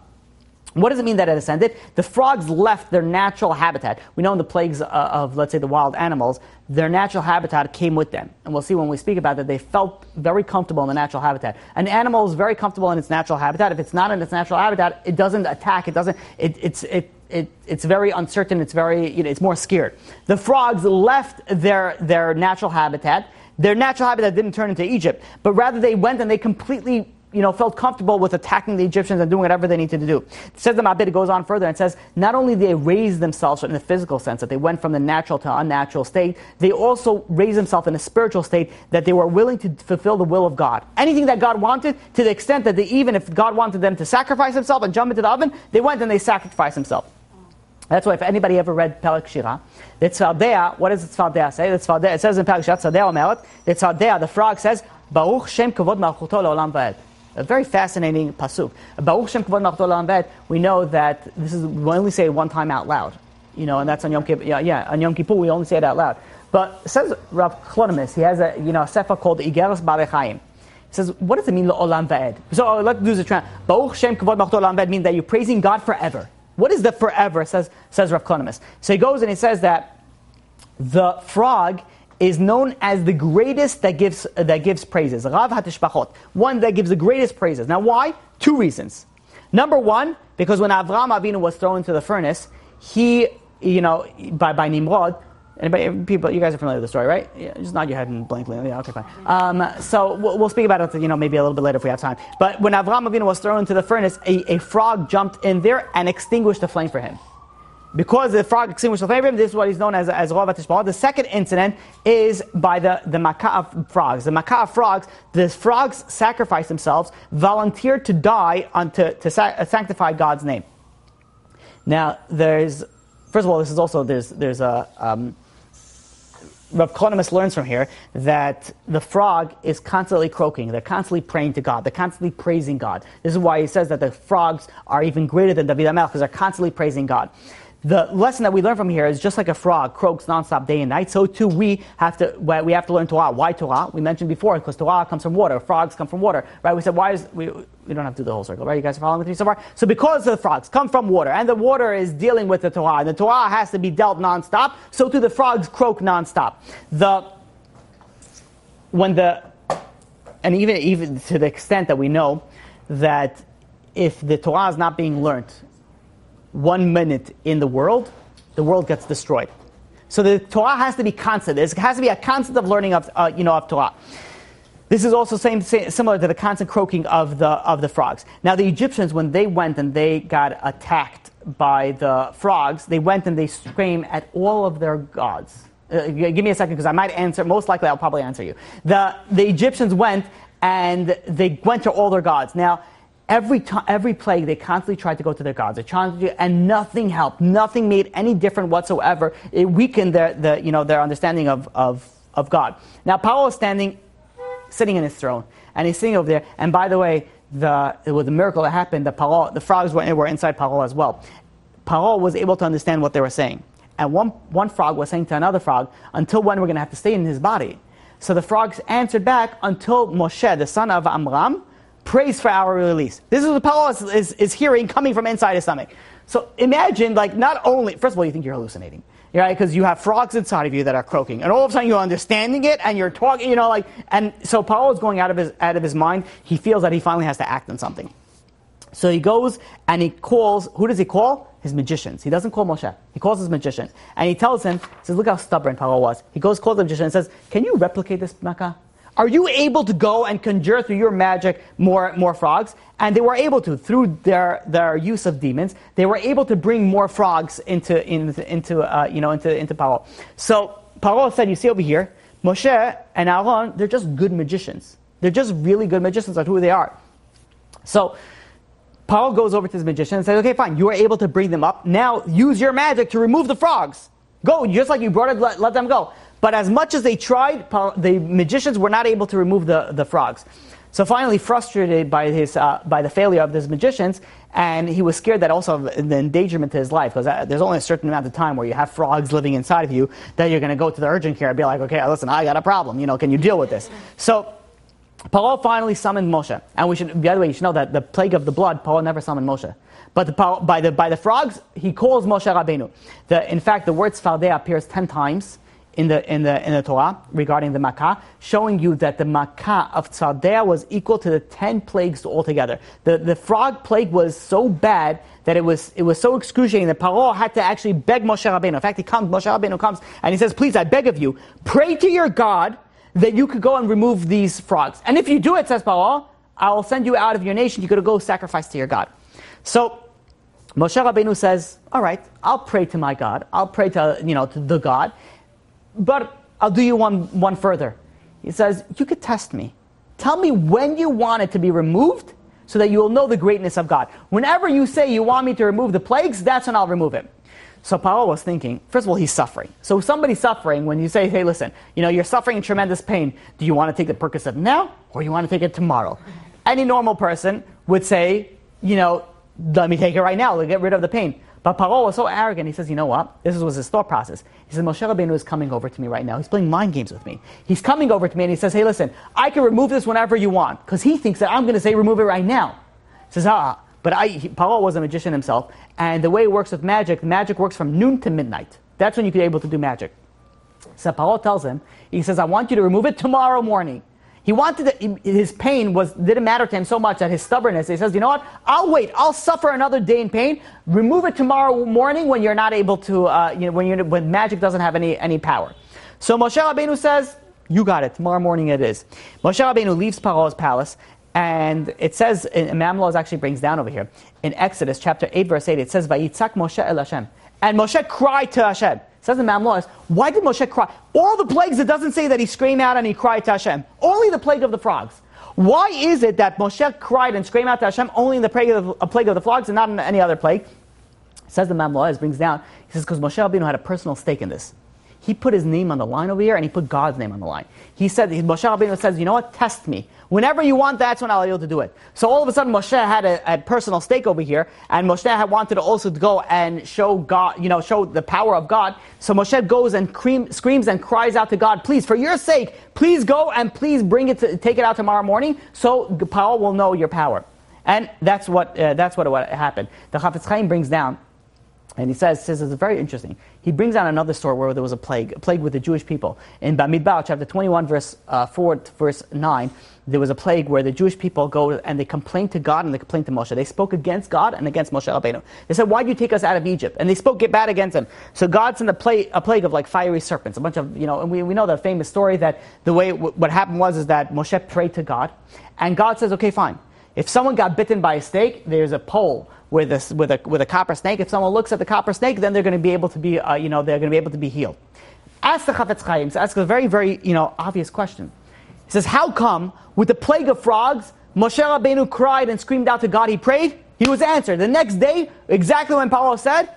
What does it mean that it ascended? The frogs left their natural habitat. We know in the plagues of, let's say, the wild animals, their natural habitat came with them. And we'll see when we speak about that, they felt very comfortable in the natural habitat. An animal is very comfortable in its natural habitat. If it's not in its natural habitat, it doesn't attack, it's very uncertain, it's more scared. The frogs left their natural habitat. Their natural habitat didn't turn into Egypt, but rather they went and they completely felt comfortable with attacking the Egyptians and doing whatever they needed to do. It says the Mabit, it goes on further and says, not only did they raise themselves in the physical sense, that they went from the natural to unnatural state, they also raised themselves in a spiritual state that they were willing to fulfill the will of God. Anything that God wanted, to the extent that even if God wanted them to sacrifice himself and jump into the oven, they went and they sacrificed himself. That's why if anybody ever read Perek Shirah, the Tzfardea, what does the Tzfardea say? It says in Perek Shirah, Tzfardea Omeret, the Tzfardea, the frog says, Baruch Shem Kavod Malchuto Le'olam Va'ed. A very fascinating pasuk. Baruch Shem Kavod Malchuto Le'olam Va'ed. We know that we only say it one time out loud, and that's on Yom Kippur. On Yom Kippur we only say it out loud. But it says Rav Chlonimus, he has a sefer called Igeres Balei Chaim. He says, what does it mean Le'olam Va'ed? So let's do the translation. Baruch Shem Kavod Malchuto Le'olam Va'ed means that you're praising God forever. What is the forever? Says Rav Chlonimus. So he goes and he says that the frog is known as the greatest that gives praises. Rav HaTishbachot, one that gives the greatest praises. Now why? Two reasons. Number one, because when Avraham Avinu was thrown into the furnace, he, by Nimrod, people, you guys are familiar with the story, right? Yeah, just nod your head and blankly. Yeah, okay, fine. So we'll speak about it, maybe a little bit later if we have time. But when Avraham Avinu was thrown into the furnace, a frog jumped in there and extinguished the flame for him. because the frog extinguished the flame, this is what is known as Rovat Tishbal. The second incident is by the Makkah of frogs. The Makkah of frogs, the frogs sacrificed themselves, volunteered to die to sanctify God's name. Now, first of all, this is also, there's a, Rav Konomus learns from here that the frog is constantly croaking. They're constantly praying to God. They're constantly praising God. This is why he says that the frogs are even greater than David HaMelech, because they're constantly praising God. The lesson that we learn from here is just like a frog croaks nonstop day and night, so too we have to learn Torah. Why Torah? We mentioned before, because Torah comes from water. Frogs come from water, right? We said, we don't have to do the whole circle, right? You guys are following with me so far? So because the frogs come from water, and the water is dealing with the Torah, and the Torah has to be dealt nonstop, so too the frogs croak nonstop. And even to the extent that we know that if the Torah is not being learned 1 minute in the world gets destroyed. So the Torah has to be constant. There has to be a constant of learning of Torah. This is also similar to the constant croaking of the frogs. Now the Egyptians, when they went and they got attacked by the frogs, they went and they screamed at all of their gods. Give me a second, because I might answer. Most likely, I'll probably answer you. The Egyptians went and they went to all their gods. Now, every plague, they constantly tried to go to their gods. They tried to and nothing helped. Nothing made any difference whatsoever. It weakened their understanding of God. Now, Paro is sitting in his throne, and he's sitting over there. And by the way, it was a miracle that happened. The frogs were inside Paro as well. Paro was able to understand what they were saying. And one frog was saying to another frog, "Until when we're going to have to stay in his body?" So the frogs answered back, "Until Moshe, the son of Amram, prays for our release." This is what Paro is hearing coming from inside his stomach. So imagine, not only, first of all, you think you're hallucinating, right? Because you have frogs inside of you that are croaking, and all of a sudden you're understanding it, and you're talking, and so Paro is going out of his mind. He feels that he finally has to act on something. So he goes and he calls, who does he call? His magicians. He doesn't call Moshe. He calls his magician. And he tells him, says, look how stubborn Paro was. He calls the magician and says, can you replicate this Makkah? Are you able to go and conjure through your magic more frogs? And they were able to, through their use of demons, they were able to bring more frogs into Paro. So Paro said, you see over here, Moshe and Aaron, they're just good magicians. They're just really good magicians at who they are. So Paro goes over to his magician and says, okay, fine, you are able to bring them up. Now use your magic to remove the frogs. Go, just like you brought it, let them go. But as much as they tried, the magicians were not able to remove the frogs. So finally, frustrated by the failure of his magicians, and he was scared that also of the endangerment to his life, because there's only a certain amount of time where you have frogs living inside of you that you're going to go to the urgent care and be like, okay, listen, I got a problem. Can you deal with this? So Paro finally summoned Moshe, and by the way, you should know that the plague of the blood, Paro never summoned Moshe. But by the frogs, he calls Moshe Rabbeinu. In fact, the word Sfardea appears 10 times in the Torah regarding the Makkah, showing you that the Makkah of Tzadea was equal to the 10 plagues altogether. The frog plague was so bad that it was so excruciating that Paro had to actually beg Moshe Rabbeinu. In fact, Moshe Rabbeinu comes and he says, please, I beg of you, pray to your God that you could go and remove these frogs. And if you do it, says Paro, I will send you out of your nation. You could go sacrifice to your God. So Moshe Rabbeinu says, all right, I'll pray to my God. I'll pray to the God. But I'll do you one further. He says, you could test me. Tell me when you want it to be removed so that you will know the greatness of God. Whenever you say you want me to remove the plagues, that's when I'll remove it. So Paro was thinking, first of all, he's suffering. So somebody's suffering when you say, hey, listen, you're suffering in tremendous pain. Do you want to take the Percocet now or you want to take it tomorrow? Any normal person would say, let me take it right now to get rid of the pain. But Paro was so arrogant, he says, you know what? This was his thought process. He said, Moshe Rabbeinu is coming over to me right now. He's playing mind games with me. He's coming over to me and he says, hey, listen, I can remove this whenever you want. Because he thinks that I'm going to say remove it right now. He says, but Paro was a magician himself. And the way it works with magic works from noon to midnight. That's when you can be able to do magic. So Paro tells him, he says, I want you to remove it tomorrow morning. He wanted his pain didn't matter to him so much that his stubbornness. He says, you know what? I'll wait. I'll suffer another day in pain. Remove it tomorrow morning when you're not able to. When magic doesn't have any power. So Moshe Rabbeinu says, you got it. Tomorrow morning it is. Moshe Rabbeinu leaves Paro's palace, and it says, and Mamloz actually brings down over here in Exodus chapter 8 verse 8. It says, "Vayitzak Moshe el Hashem." And Moshe cried to Hashem. It says in Mamlus, why did Moshe cry? All the plagues, it doesn't say that he screamed out and he cried to Hashem. Only the plague of the frogs. Why is it that Moshe cried and screamed out to Hashem only in the plague of the frogs and not in any other plague? It says the Mamlus, brings down, he says, because Moshe Rabbeinu had a personal stake in this. He put his name on the line over here, and he put God's name on the line. He said, Moshe Rabbeinu says, you know what, test me. Whenever you want, that's when I'll be able to do it. So all of a sudden, Moshe had a personal stake over here, and Moshe had wanted to also go and show God, show the power of God. So Moshe goes and screams and cries out to God, please, for your sake, please go and please take it out tomorrow morning, so Paro will know your power. And that's what happened. The Chafetz Chaim brings down, and he says it's very interesting. He brings out another story where there was a plague with the Jewish people. In Bamidbar, chapter 21, verse 4 to verse 9, there was a plague where the Jewish people go and they complained to God and they complained to Moshe. They spoke against God and against Moshe Rabbeinu. They said, why did you take us out of Egypt? And they spoke bad against him. So God sent a plague of like fiery serpents. A bunch of, and we know the famous story that the way, what happened was that Moshe prayed to God. And God says, okay, fine. If someone got bitten by a snake, there's a pole with a copper snake. If someone looks at the copper snake, then they're going to be able to be, they're going to be able to be healed. Ask the Chafetz Chaim. So ask a very, very, obvious question. He says, how come with the plague of frogs, Moshe Rabbeinu cried and screamed out to God? He prayed. He was answered. The next day, exactly when Paro said,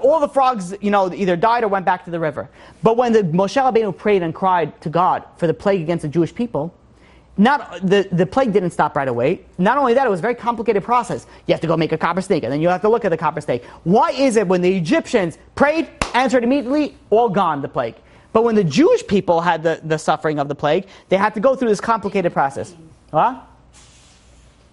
all the frogs, either died or went back to the river. But when the Moshe Rabbeinu prayed and cried to God for the plague against the Jewish people, the plague didn't stop right away. Not only that, it was a very complicated process. You have to go make a copper snake, and then you have to look at the copper snake. Why is it when the Egyptians prayed, answered immediately, all gone, the plague? But when the Jewish people had the suffering of the plague, they had to go through this complicated process. What?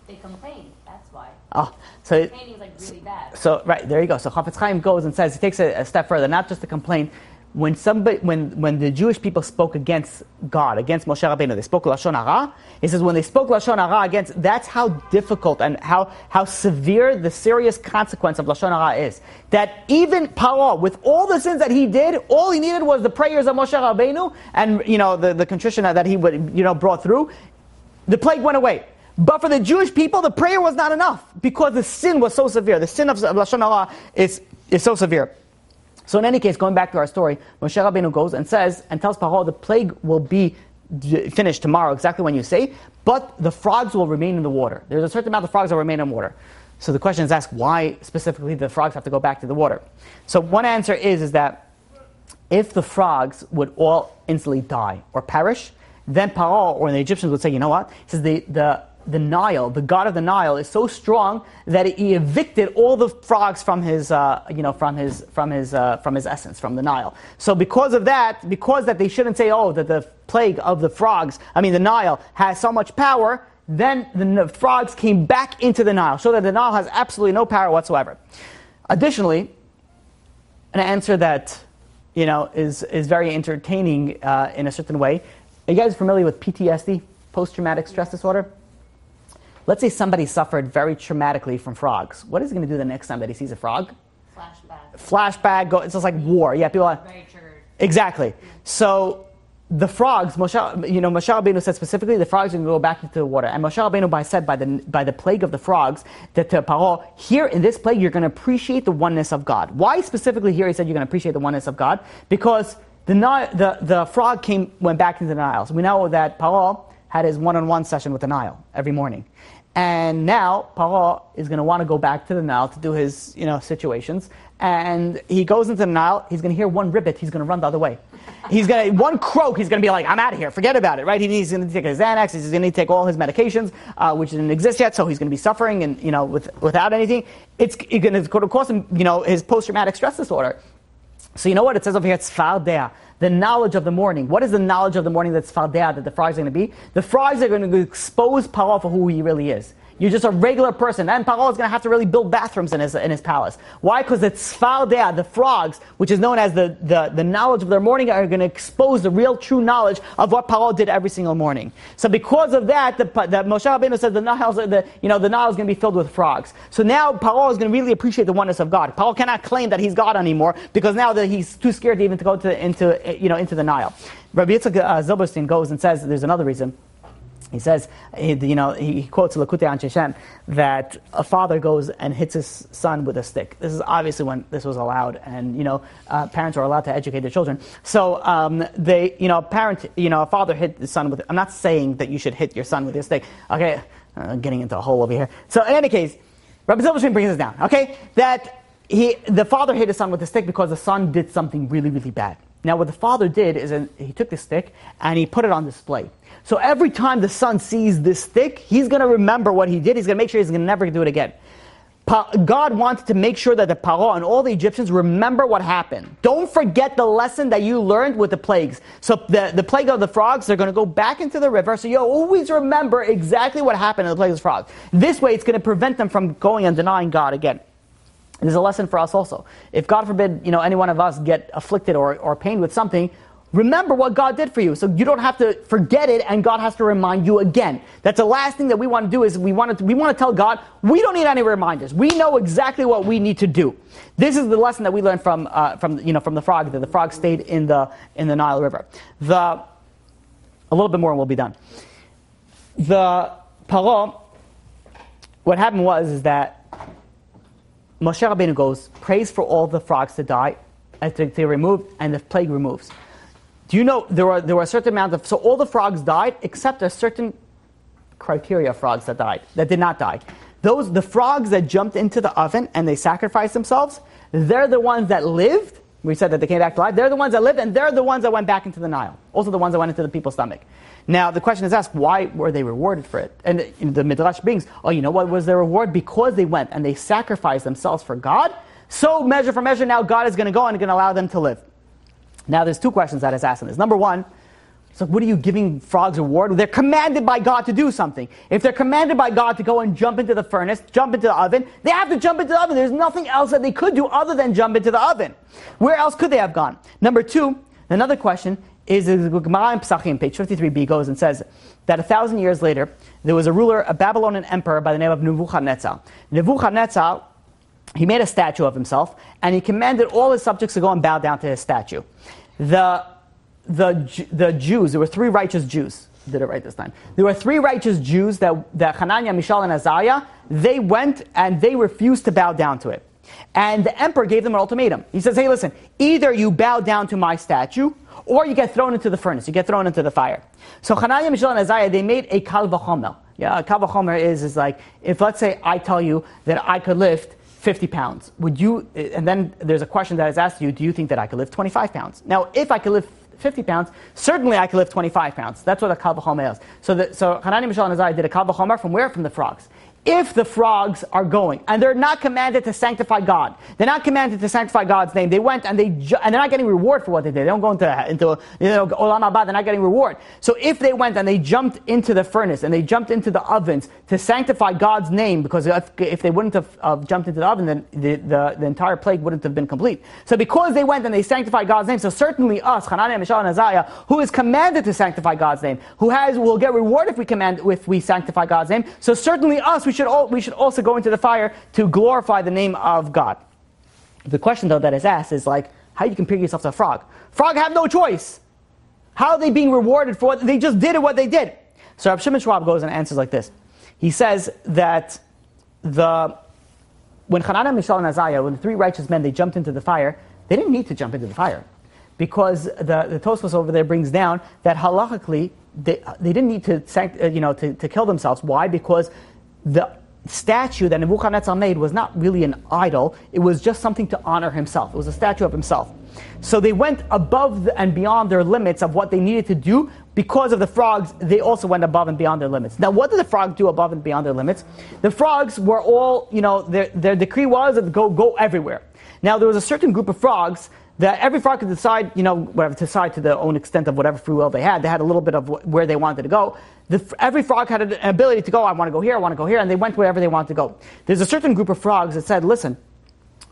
They complained, that's why. Oh, so complaining is like really bad. So right, there you go. So Chafetz Chaim goes and says, he takes a step further, not just to complain. When the Jewish people spoke against God, against Moshe Rabbeinu, they spoke Lashon Hara. He says when they spoke Lashon Hara against, that's how difficult and how severe the serious consequence of Lashon Hara is. That even Paro, with all the sins that he did, all he needed was the prayers of Moshe Rabbeinu and the contrition that he would brought through. The plague went away. But for the Jewish people, the prayer was not enough because the sin was so severe. The sin of Lashon Hara is so severe. So in any case, going back to our story, Moshe Rabbeinu goes and tells Paro, the plague will be finished tomorrow, exactly when you say, but the frogs will remain in the water. There's a certain amount of frogs that will remain in water. So the question is asked, why specifically the frogs have to go back to the water? So one answer is that if the frogs would all instantly die or perish, then Paro or the Egyptians would say, you know what? He says the Nile, the god of the Nile, is so strong that he evicted all the frogs from his essence, from the Nile. So because that they shouldn't say, that the plague of the frogs, the Nile has so much power, then the frogs came back into the Nile, so that the Nile has absolutely no power whatsoever. Additionally, an answer that is very entertaining in a certain way. Are you guys familiar with PTSD, post-traumatic stress disorder? Let's say somebody suffered very traumatically from frogs. What is he going to do the next time that he sees a frog? Flashback. It's just like war. Yeah, people are very triggered. Exactly. So the frogs, Moshe Rabbeinu said specifically, the frogs are going to go back into the water. And Moshe Rabbeinu said by the plague of the frogs that to Paro, here in this plague you're going to appreciate the oneness of God. Why specifically here he said you're going to appreciate the oneness of God? Because the frog went back into the Nile. So we know that Paro had his one-on-one session with the Nile every morning. And now Paro is going to want to go back to the Nile to do his situations. And he goes into the Nile, he's going to hear one ribbit, he's going to run the other way. One croak, he's going to be like, I'm out of here, forget about it, right? He's going to take his Xanax, he's going to take all his medications, which didn't exist yet, so he's going to be suffering and, without anything. It's going to cause him, his post-traumatic stress disorder. So you know what? It says over here, tzfardea, the knowledge of the morning. What is the knowledge of the morning that's tzfardea, that the frogs are going to be? The frogs are going to expose Paro for who he really is. You're just a regular person. And Paro is going to have to really build bathrooms in his palace. Why? Because the tzfardea, the frogs, which is known as the knowledge of their morning, are going to expose the real true knowledge of what Paro did every single morning. So because of that, Moshe Rabbeinu said the Nile is going to be filled with frogs. So now Paro is going to really appreciate the oneness of God. Paro cannot claim that he's God anymore because now that he's too scared to even to go into the Nile. Rabbi Yitzchak Zilberstein goes and says there's another reason. He says, he quotes Lakutei Anshe Shem that a father goes and hits his son with a stick. This is obviously when this was allowed, and parents are allowed to educate their children. So a father hit his son with. I'm not saying that you should hit your son with your stick. Okay, getting into a hole over here. So in any case, Rabbi Silverstein brings this down. Okay, that the father hit his son with a stick because the son did something really, really bad. Now, what the father did is he took the stick and he put it on display. So every time the son sees this stick, he's going to remember what he did. He's going to make sure he's going to never do it again. God wanted to make sure that the Paro and all the Egyptians remember what happened. Don't forget the lesson that you learned with the plagues. So the plague of the frogs, they're going to go back into the river. So you always remember exactly what happened in the plague of the frogs. This way, it's going to prevent them from going and denying God again. There's a lesson for us also. If God forbid, any one of us get afflicted or pained with something, remember what God did for you. So you don't have to forget it, and God has to remind you again. That's the last thing that we want to do is we want to tell God, we don't need any reminders. We know exactly what we need to do. This is the lesson that we learned from the frog, that the frog stayed in the Nile River. A little bit more and we'll be done. The Paro, what happened is that Moshe Rabbeinu goes, prays for all the frogs to die, and to remove, and the plague removes. Do you know there were a certain amount of, so all the frogs died except a certain criteria of frogs that did not die. The frogs that jumped into the oven and they sacrificed themselves, they're the ones that lived. We said that they came back to life. They're the ones that lived, and they're the ones that went back into the Nile. Also the ones that went into the people's stomach. Now, the question is asked, why were they rewarded for it? And the Midrash brings, what was their reward? Because they went and they sacrificed themselves for God. So, measure for measure, now God is going to go and going to allow them to live. Now, there's two questions that is asked in this. Number one, so what are you giving frogs a reward? They're commanded by God to do something. If they're commanded by God to go and jump into the furnace, jump into the oven, they have to jump into the oven. There's nothing else that they could do other than jump into the oven. Where else could they have gone? Number two, another question is the Gemara in Pesachim, page 53b, goes and says that 1,000 years later, there was a ruler, a Babylonian emperor by the name of Nebuchadnezzar. Nebuchadnezzar, he made a statue of himself, and he commanded all his subjects to go and bow down to his statue. The Jews, there were three righteous Jews. Did it right this time. There were three righteous Jews that Hananiah, Mishael, and Azariah, they went and they refused to bow down to it. And the emperor gave them an ultimatum. He says, hey, listen, either you bow down to my statue, or you get thrown into the furnace, you get thrown into the fire. So Hananiah, Mishael, and Azariah, they made a kal v'chomer. A kal v'chomer is like, if let's say I tell you that I could lift 50 pounds, would you, and then there's a question that is asked you, do you think that I could lift 25 pounds? Now, if I could lift 50 pounds, certainly I could lift 25 pounds. That's what a kal v'chomer is. So Hananiah, Mishael, and Azariah did a kal v'chomer from where? From the frogs. If the frogs are going, and they're not commanded to sanctify God, they're not commanded to sanctify God's name, they went and and they're not getting reward for what they did. They don't go into Olam Haba, they're not getting reward. So if they went and they jumped into the furnace and they jumped into the ovens to sanctify God's name, because if they wouldn't have jumped into the oven, then the entire plague wouldn't have been complete. So because they went and they sanctified God's name, so certainly us, Hananiah, Mishael, and Azariah, who is commanded to sanctify God's name, will get reward if we sanctify God's name. So certainly us, we should also go into the fire to glorify the name of God. The question, though, that is asked is like, how do you compare yourself to a frog? Frog have no choice. How are they being rewarded for what they just did what they did? So Rav Shimon Schwab goes and answers like this. He says that when Hananiah, Mishael, and Azariah, when the three righteous men, they jumped into the fire, they didn't need to jump into the fire. Because the Tosfos over there brings down that halachically, they didn't need to kill themselves. Why? Because the statue that Nebuchadnezzar made was not really an idol. It was just something to honor himself. It was a statue of himself. So they went above and beyond their limits of what they needed to do. Because of the frogs, they also went above and beyond their limits. Now, what did the frogs do above and beyond their limits? The frogs were all, their decree was to go everywhere. Now, there was a certain group of frogs that every frog could decide, decide to their own extent of whatever free will they had. They had a little bit of where they wanted to go. Every frog had an ability to go, I want to go here, I want to go here, and they went wherever they wanted to go. There's a certain group of frogs that said, listen,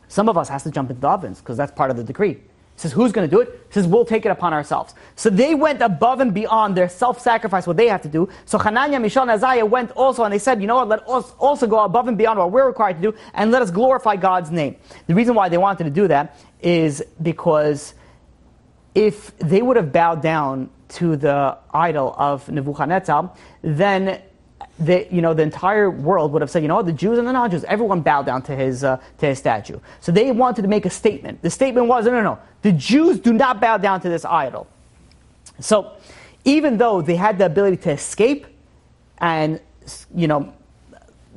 some of us has to jump into the ovens, because that's part of the decree. He says, who's going to do it? He says, we'll take it upon ourselves. So they went above and beyond their self-sacrifice, what they have to do. So Hananiah, Mishael, and Azariah went also, and they said, let us also go above and beyond what we're required to do, and let us glorify God's name. The reason why they wanted to do that is because if they would have bowed down to the idol of Nebuchadnezzar, then the entire world would have said, the Jews and the non-Jews, everyone bowed down to his statue. So they wanted to make a statement. The statement was, no, the Jews do not bow down to this idol. So even though they had the ability to escape and,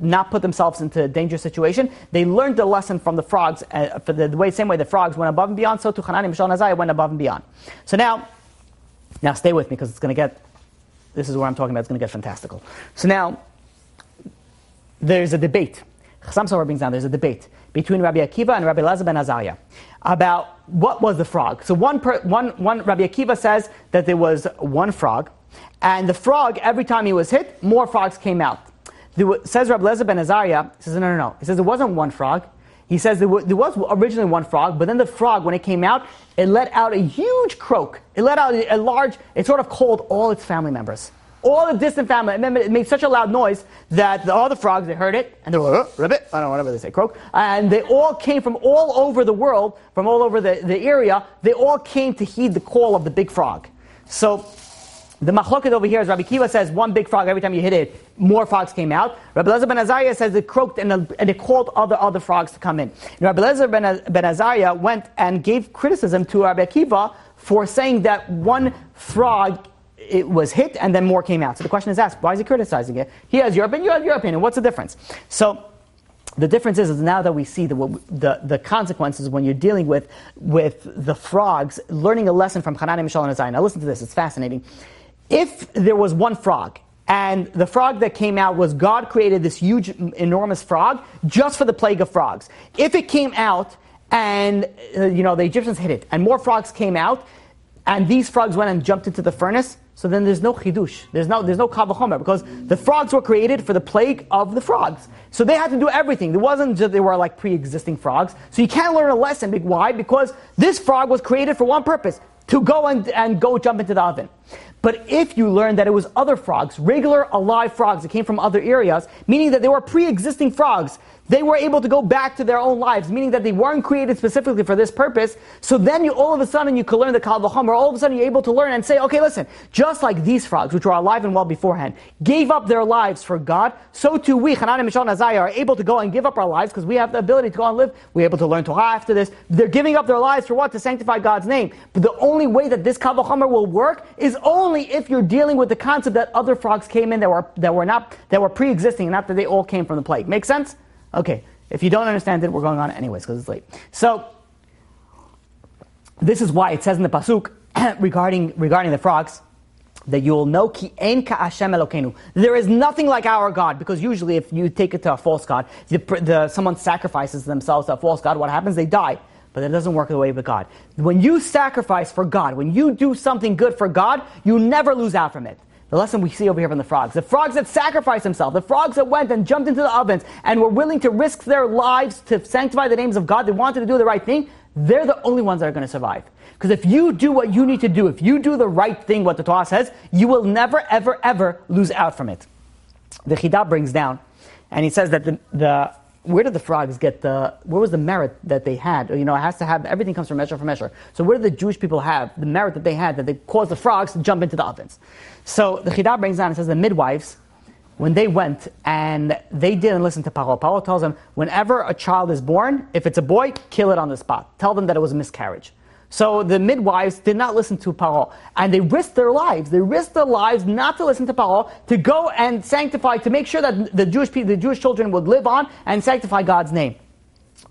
not put themselves into a dangerous situation, they learned the lesson from the frogs, for the same way the frogs went above and beyond, so too Hanani, Mishael, and Azariah went above and beyond. So now stay with me, because this is where I'm talking about, it's going to get fantastical. So now, there's a debate. Chassam Sofer brings down, there's a debate between Rabbi Akiva and Rabbi Elazar ben Azariah about what was the frog. So one Rabbi Akiva says that there was one frog, and the frog, every time he was hit, more frogs came out. Says Rabbi Elazar ben Azariah, he says, no. He says there wasn't one frog. He says there was originally one frog, but then the frog, when it came out, it let out a huge croak. It let out it sort of called all its family members. All the distant family. It made such a loud noise that all the frogs, they heard it, and they were, ribbit, I don't know, whatever they say, croak. And they all came from all over the world, from all over the area, they all came to heed the call of the big frog. So, the machloket over here is Rabbi Akiva says one big frog, every time you hit it, more frogs came out. Rabbi Elazar ben Azariah says it croaked and it called other frogs to come in. And Rabbi Elazar ben Azariah went and gave criticism to Rabbi Akiva for saying that one frog, it was hit and then more came out. So the question is asked, why is he criticizing it? He has your opinion, you have your opinion. What's the difference? So the difference is now that we see the consequences when you're dealing with the frogs, learning a lesson from Hanani, Mishael, and Azariah. Now listen to this, it's fascinating. If there was one frog, and the frog that came out was God created this huge, enormous frog just for the plague of frogs. If it came out and the Egyptians hit it, and more frogs came out, and these frogs went and jumped into the furnace, so then there's no chidush, there's no kal v'chomer, because the frogs were created for the plague of the frogs. So they had to do everything. It wasn't just they were like pre-existing frogs. So you can't learn a lesson. Why? Because this frog was created for one purpose, to go and go jump into the oven. But if you learn that it was other frogs, regular alive frogs that came from other areas, meaning that they were pre-existing frogs, they were able to go back to their own lives, meaning that they weren't created specifically for this purpose. So then all of a sudden you could learn the kal v'chomer. All of a sudden you're able to learn and say, okay, listen, just like these frogs, which were alive and well beforehand, gave up their lives for God, so too we, Hanani, Mishael, and Azariah, are able to go and give up our lives because we have the ability to go and live. We're able to learn Torah after this. They're giving up their lives for what? To sanctify God's name. But the only way that this kal v'chomer will work is only if you're dealing with the concept that other frogs came in that were pre-existing, and not that they all came from the plague. Make sense? Okay. If you don't understand it, we're going on anyways because it's late. So, this is why it says in the pasuk regarding the frogs that you will know ki ein ka Hashem Elokeinu. There is nothing like our God, because usually if you take it to a false god, someone sacrifices themselves to a false god. What happens? They die. But that doesn't work the way with God. When you sacrifice for God, when you do something good for God, you never lose out from it. The lesson we see over here from the frogs that sacrificed themselves, the frogs that went and jumped into the ovens and were willing to risk their lives to sanctify the names of God, they wanted to do the right thing, they're the only ones that are going to survive. Because if you do what you need to do, if you do the right thing, what the Torah says, you will never, ever, ever lose out from it. The Chidah brings down, and he says that where did the frogs get where was the merit that they had? It has to have, everything comes from measure. So where did the Jewish people have the merit that they had, that they caused the frogs to jump into the ovens? So the Chidah brings down and says the midwives, when they went and they didn't listen to Paro tells them, whenever a child is born, if it's a boy, kill it on the spot. Tell them that it was a miscarriage. So the midwives did not listen to Paro, and they risked their lives. They risked their lives not to listen to Paro, to go and sanctify, to make sure that the Jewish children would live on and sanctify God's name.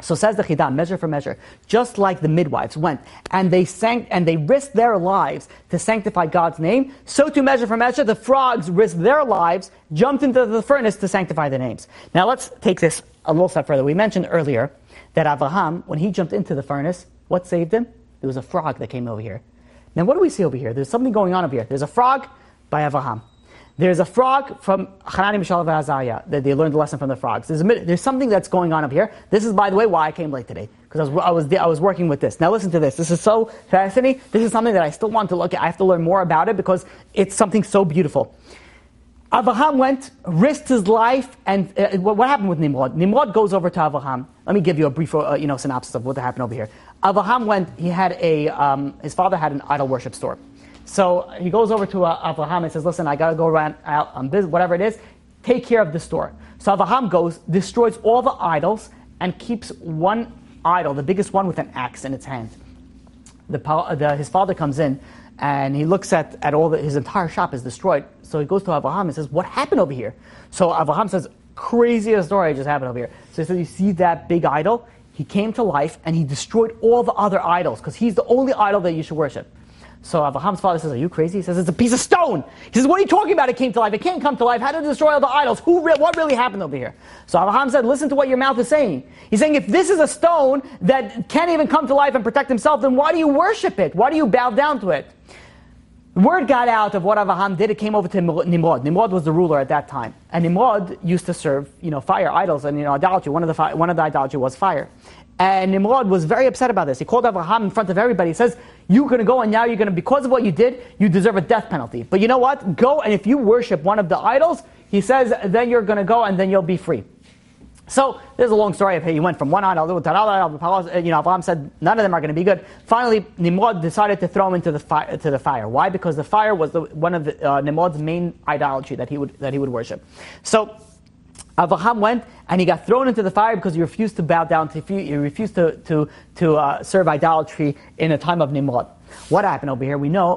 So says the Chidah, measure for measure, just like the midwives went and they risked their lives to sanctify God's name, so to measure for measure, the frogs risked their lives, jumped into the furnace to sanctify the names. Now let's take this a little step further. We mentioned earlier that Avraham, when he jumped into the furnace, what saved him? There was a frog that came over here. Now what do we see over here? There's something going on over here. There's a frog by Avraham. There's a frog from Hanani, Mishael, and Azariah that they learned the lesson from the frogs. There's something that's going on up here. This is, by the way, why I came late today, because I was working with this. Now listen to this. This is so fascinating. This is something that I still want to look at. I have to learn more about it because it's something so beautiful. Avraham went, risked his life, and what happened with Nimrod? Nimrod goes over to Avraham. Let me give you a brief synopsis of what happened over here. Avraham went. He had his father had an idol worship store. So he goes over to Avraham and says, listen, I got to go around out on this, whatever it is, take care of the store. So Avraham goes, destroys all the idols, and keeps one idol, the biggest one, with an axe in its hand. His father comes in, and he looks at all his entire shop is destroyed. So he goes to Avraham and says, what happened over here? So Avraham says, craziest story just happened over here. So he says, you see that big idol? He came to life, and he destroyed all the other idols, because he's the only idol that you should worship. So Avraham's father says, are you crazy? He says, it's a piece of stone. He says, what are you talking about? It came to life. It can't come to life. How did it destroy all the idols? What really happened over here? So Avraham said, listen to what your mouth is saying. He's saying, if this is a stone that can't even come to life and protect himself, then why do you worship it? Why do you bow down to it? The word got out of what Avraham did. It came over to Nimrod. Nimrod was the ruler at that time. And Nimrod used to serve, fire idols and, idolatry. One of the idolatry was fire. And Nimrod was very upset about this. He called Avraham in front of everybody. He says, you're going to go and now you're going to, because of what you did, you deserve a death penalty. But you know what? Go, and if you worship one of the idols, he says, then you're going to go and then you'll be free. So there's a long story of, hey, he went from one idol to another idol. Avraham said, none of them are going to be good. Finally, Nimrod decided to throw him into the fire. Why? Because the fire was one of Nimrod's main idolatry that he would worship. So Avraham went and he got thrown into the fire because he refused to bow down to, he refused to serve idolatry in a time of Nimrod. What happened over here? We know,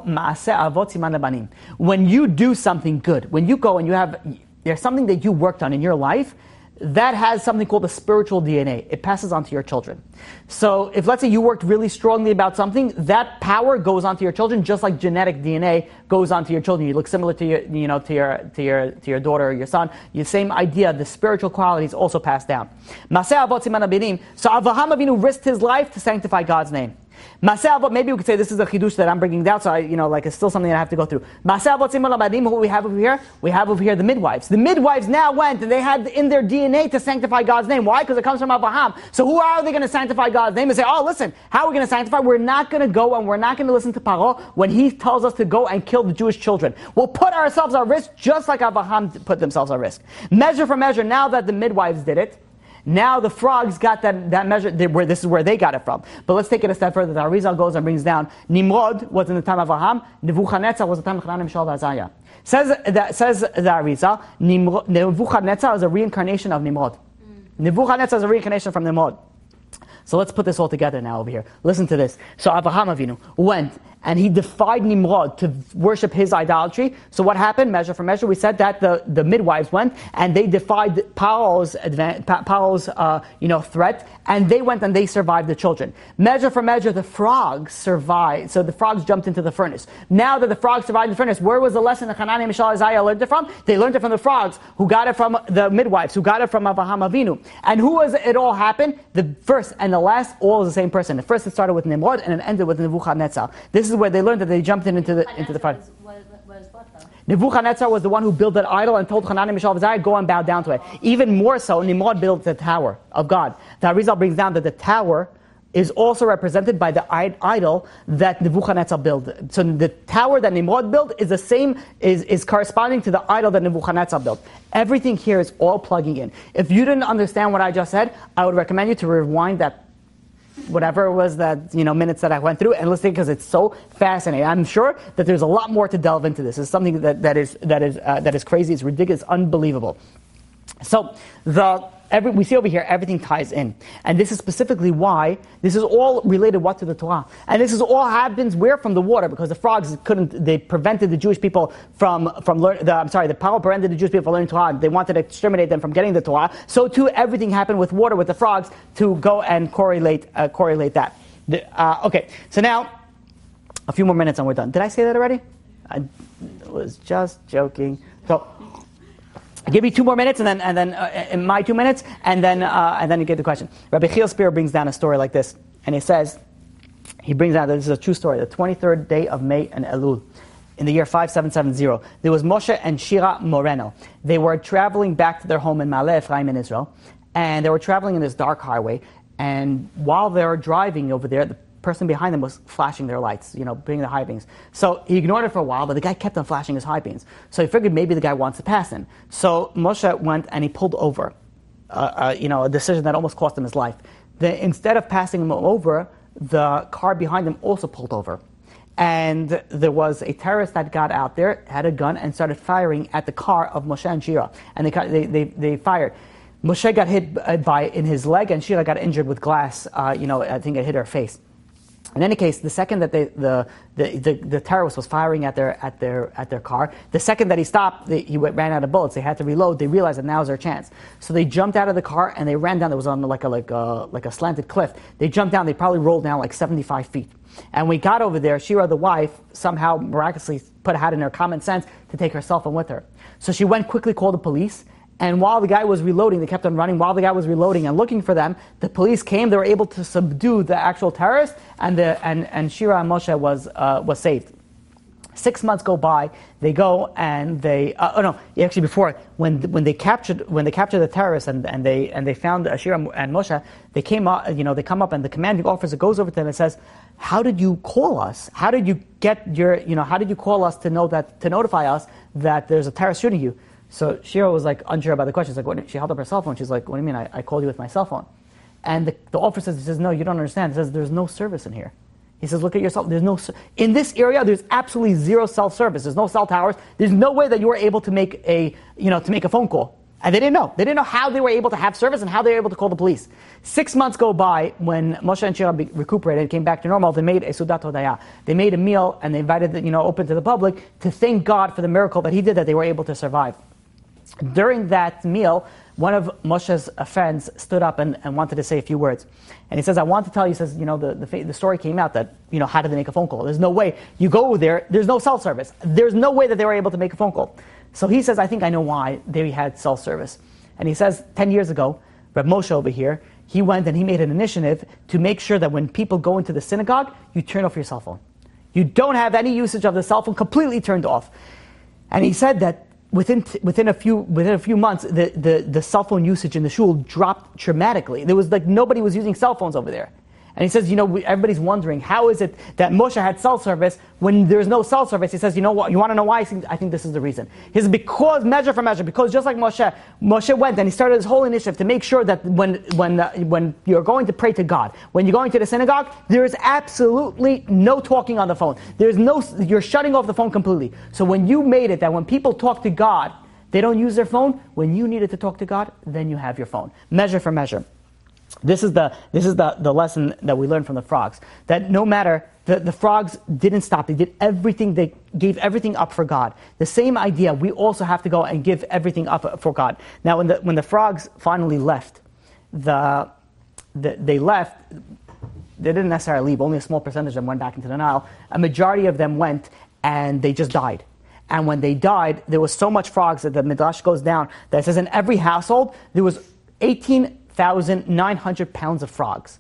when you do something good, when you go and there's something that you worked on in your life, that has something called the spiritual DNA. It passes on to your children. So if, let's say, you worked really strongly about something, that power goes on to your children, just like genetic DNA goes on to your children. You look similar to your daughter or your son. The same idea, the spiritual qualities also pass down. So Avraham Avinu risked his life to sanctify God's name. Maybe we could say this is a chidush that I'm bringing down, so it's still something that I have to go through. What we have over here? We have over here the midwives. The midwives now went and they had in their DNA to sanctify God's name. Why? Because it comes from Avraham. So who are they going to sanctify God's name and say, oh, listen, how are we going to sanctify? We're not going to go and we're not going to listen to Paro when he tells us to go and kill the Jewish children. We'll put ourselves at risk just like Avraham put themselves at risk. Measure for measure, now that the midwives did it, now the frogs got that measure, this is where they got it from. But let's take it a step further. The Arizal goes and brings down, Nimrod was in the time of Avraham, Nebuchadnezzar was the time of Hanan, Mishael, and Azariah. Says the Arizal, Nebuchadnezzar is a reincarnation of Nimrod. Nebuchadnezzar is a reincarnation from Nimrod. So let's put this all together now over here. Listen to this. So Avraham Avinu went and he defied Nimrod to worship his idolatry. So what happened? Measure for measure. We said that the midwives went and they defied Paro's threat, and they went and they survived the children. Measure for measure, the frogs survived. So the frogs jumped into the furnace. Now that the frogs survived the furnace, where was the lesson that Hanan, Mishael, and Azariah learned it from? They learned it from the frogs, who got it from the midwives, who got it from Avraham Avinu. And who was it all happened? The first and the last, all is the same person. The first it started with Nimrod and it ended with Nebuchadnezzar. This is where they learned that they jumped into the fire. Was what though? Nebuchadnezzar was the one who built that idol and told Hanan, Mishael, and Azariah, go and bow down to it. Even more so, Nimrod built the tower of God. The Arizal brings down that the tower is also represented by the idol that Nebuchadnezzar built. So the tower that Nimrod built is the same, is corresponding to the idol that Nebuchadnezzar built. Everything here is all plugging in. If you didn't understand what I just said, I would recommend you to rewind that whatever it was that minutes that I went through and listen, because it's so fascinating. I'm sure that there's a lot more to delve into this. It's something that is crazy. It's ridiculous. It's unbelievable. So we see over here everything ties in, and this is specifically why this is all related to the Torah, and this is all happens where from the water, because the frogs they prevented the Jewish people the power prevented the Jewish people from learning Torah. They wanted to exterminate them from getting the Torah. So too everything happened with water, with the frogs, to go and correlate that. Okay, so now a few more minutes and we're done. Did I say that already? I was just joking. So I'll give you 2 more minutes, and then in my 2 minutes, and then you get the question. Rabbi Chiel Spear brings down a story like this, and he brings down that this is a true story. The 23rd day of May and Elul, in the year 5770, there was Moshe and Shira Moreno. They were traveling back to their home in Ma'ale Ephraim in Israel, and they were traveling in this dark highway. And while they were driving over there, the person behind them was flashing their lights, bringing the high beams. So he ignored it for a while, but the guy kept on flashing his high beams. So he figured maybe the guy wants to pass him. So Moshe went and he pulled over, a decision that almost cost him his life. Instead of passing him over, the car behind him also pulled over. and there was a terrorist that got out there, had a gun, and started firing at the car of Moshe and Shira. And they fired. Moshe got hit in his leg, and Shira got injured with glass. I think it hit her face. In any case, the second that the terrorist was firing at their car, the second that he stopped, he ran out of bullets. They had to reload. They realized that now's their chance. So they jumped out of the car and they ran down. It was on like a slanted cliff. They jumped down. They probably rolled down like 75 feet. And we got over there. Shira, the wife, somehow miraculously had in her common sense to take her cell phone with her. So she went quickly, called the police. And while the guy was reloading, they kept on running. While the guy was reloading and looking for them, the police came. They were able to subdue the actual terrorist, and Shira and Moshe was saved. 6 months go by. They go and before when they captured the terrorists and they found Shira and Moshe, they came up. They come up and the commanding officer goes over to them and says, "How did you call us? How did you How did you call us to notify us that there's a terrorist shooting you?" So Shira was like unsure about the question. She's like, she held up her cell phone. She's like, "What do you mean? I called you with my cell phone?" And the officer says, "No, you don't understand." He says, "There's no service in here." He says, "Look at yourself. In this area, there's absolutely zero cell service. There's no cell towers. There's no way that you were able to make a phone call." And they didn't know. They didn't know how they were able to have service and how they were able to call the police. 6 months go by. When Moshe and Shira recuperated and came back to normal, they made a Sudat Hodaya. They made a meal and they invited open to the public to thank God for the miracle that He did, that they were able to survive. During that meal, one of Moshe's friends stood up and wanted to say a few words. And he says, "I want to tell you," he says, the story came out that, how did they make a phone call? There's no way. You go there, there's no cell service. There's no way that they were able to make a phone call. So he says, "I think I know why they had cell service." And he says, 10 years ago, Reb Moshe over here, he went and he made an initiative to make sure that when people go into the synagogue, you turn off your cell phone. You don't have any usage of the cell phone, completely turned off. And he said that within a few months, the cell phone usage in the shul dropped dramatically. There was nobody was using cell phones over there. And he says, everybody's wondering, how is it that Moshe had cell service when there's no cell service? He says, you know what? You want to know why? I think this is the reason. He says, because measure for measure, because just like Moshe went and he started this whole initiative to make sure that when you're going to pray to God, when you're going to the synagogue, there is absolutely no talking on the phone. You're shutting off the phone completely. So when you made it that when people talk to God, they don't use their phone, when you needed to talk to God, then you have your phone. Measure for measure. This is the lesson that we learned from the frogs. That no matter, the frogs didn't stop. They did everything. They gave everything up for God. The same idea, we also have to go and give everything up for God. Now, when the frogs finally left, they left. They didn't necessarily leave. Only a small percentage of them went back into the Nile. A majority of them went and they just died. And when they died, there was so much frogs that the Midrash goes down that it says in every household there was 18,900 pounds of frogs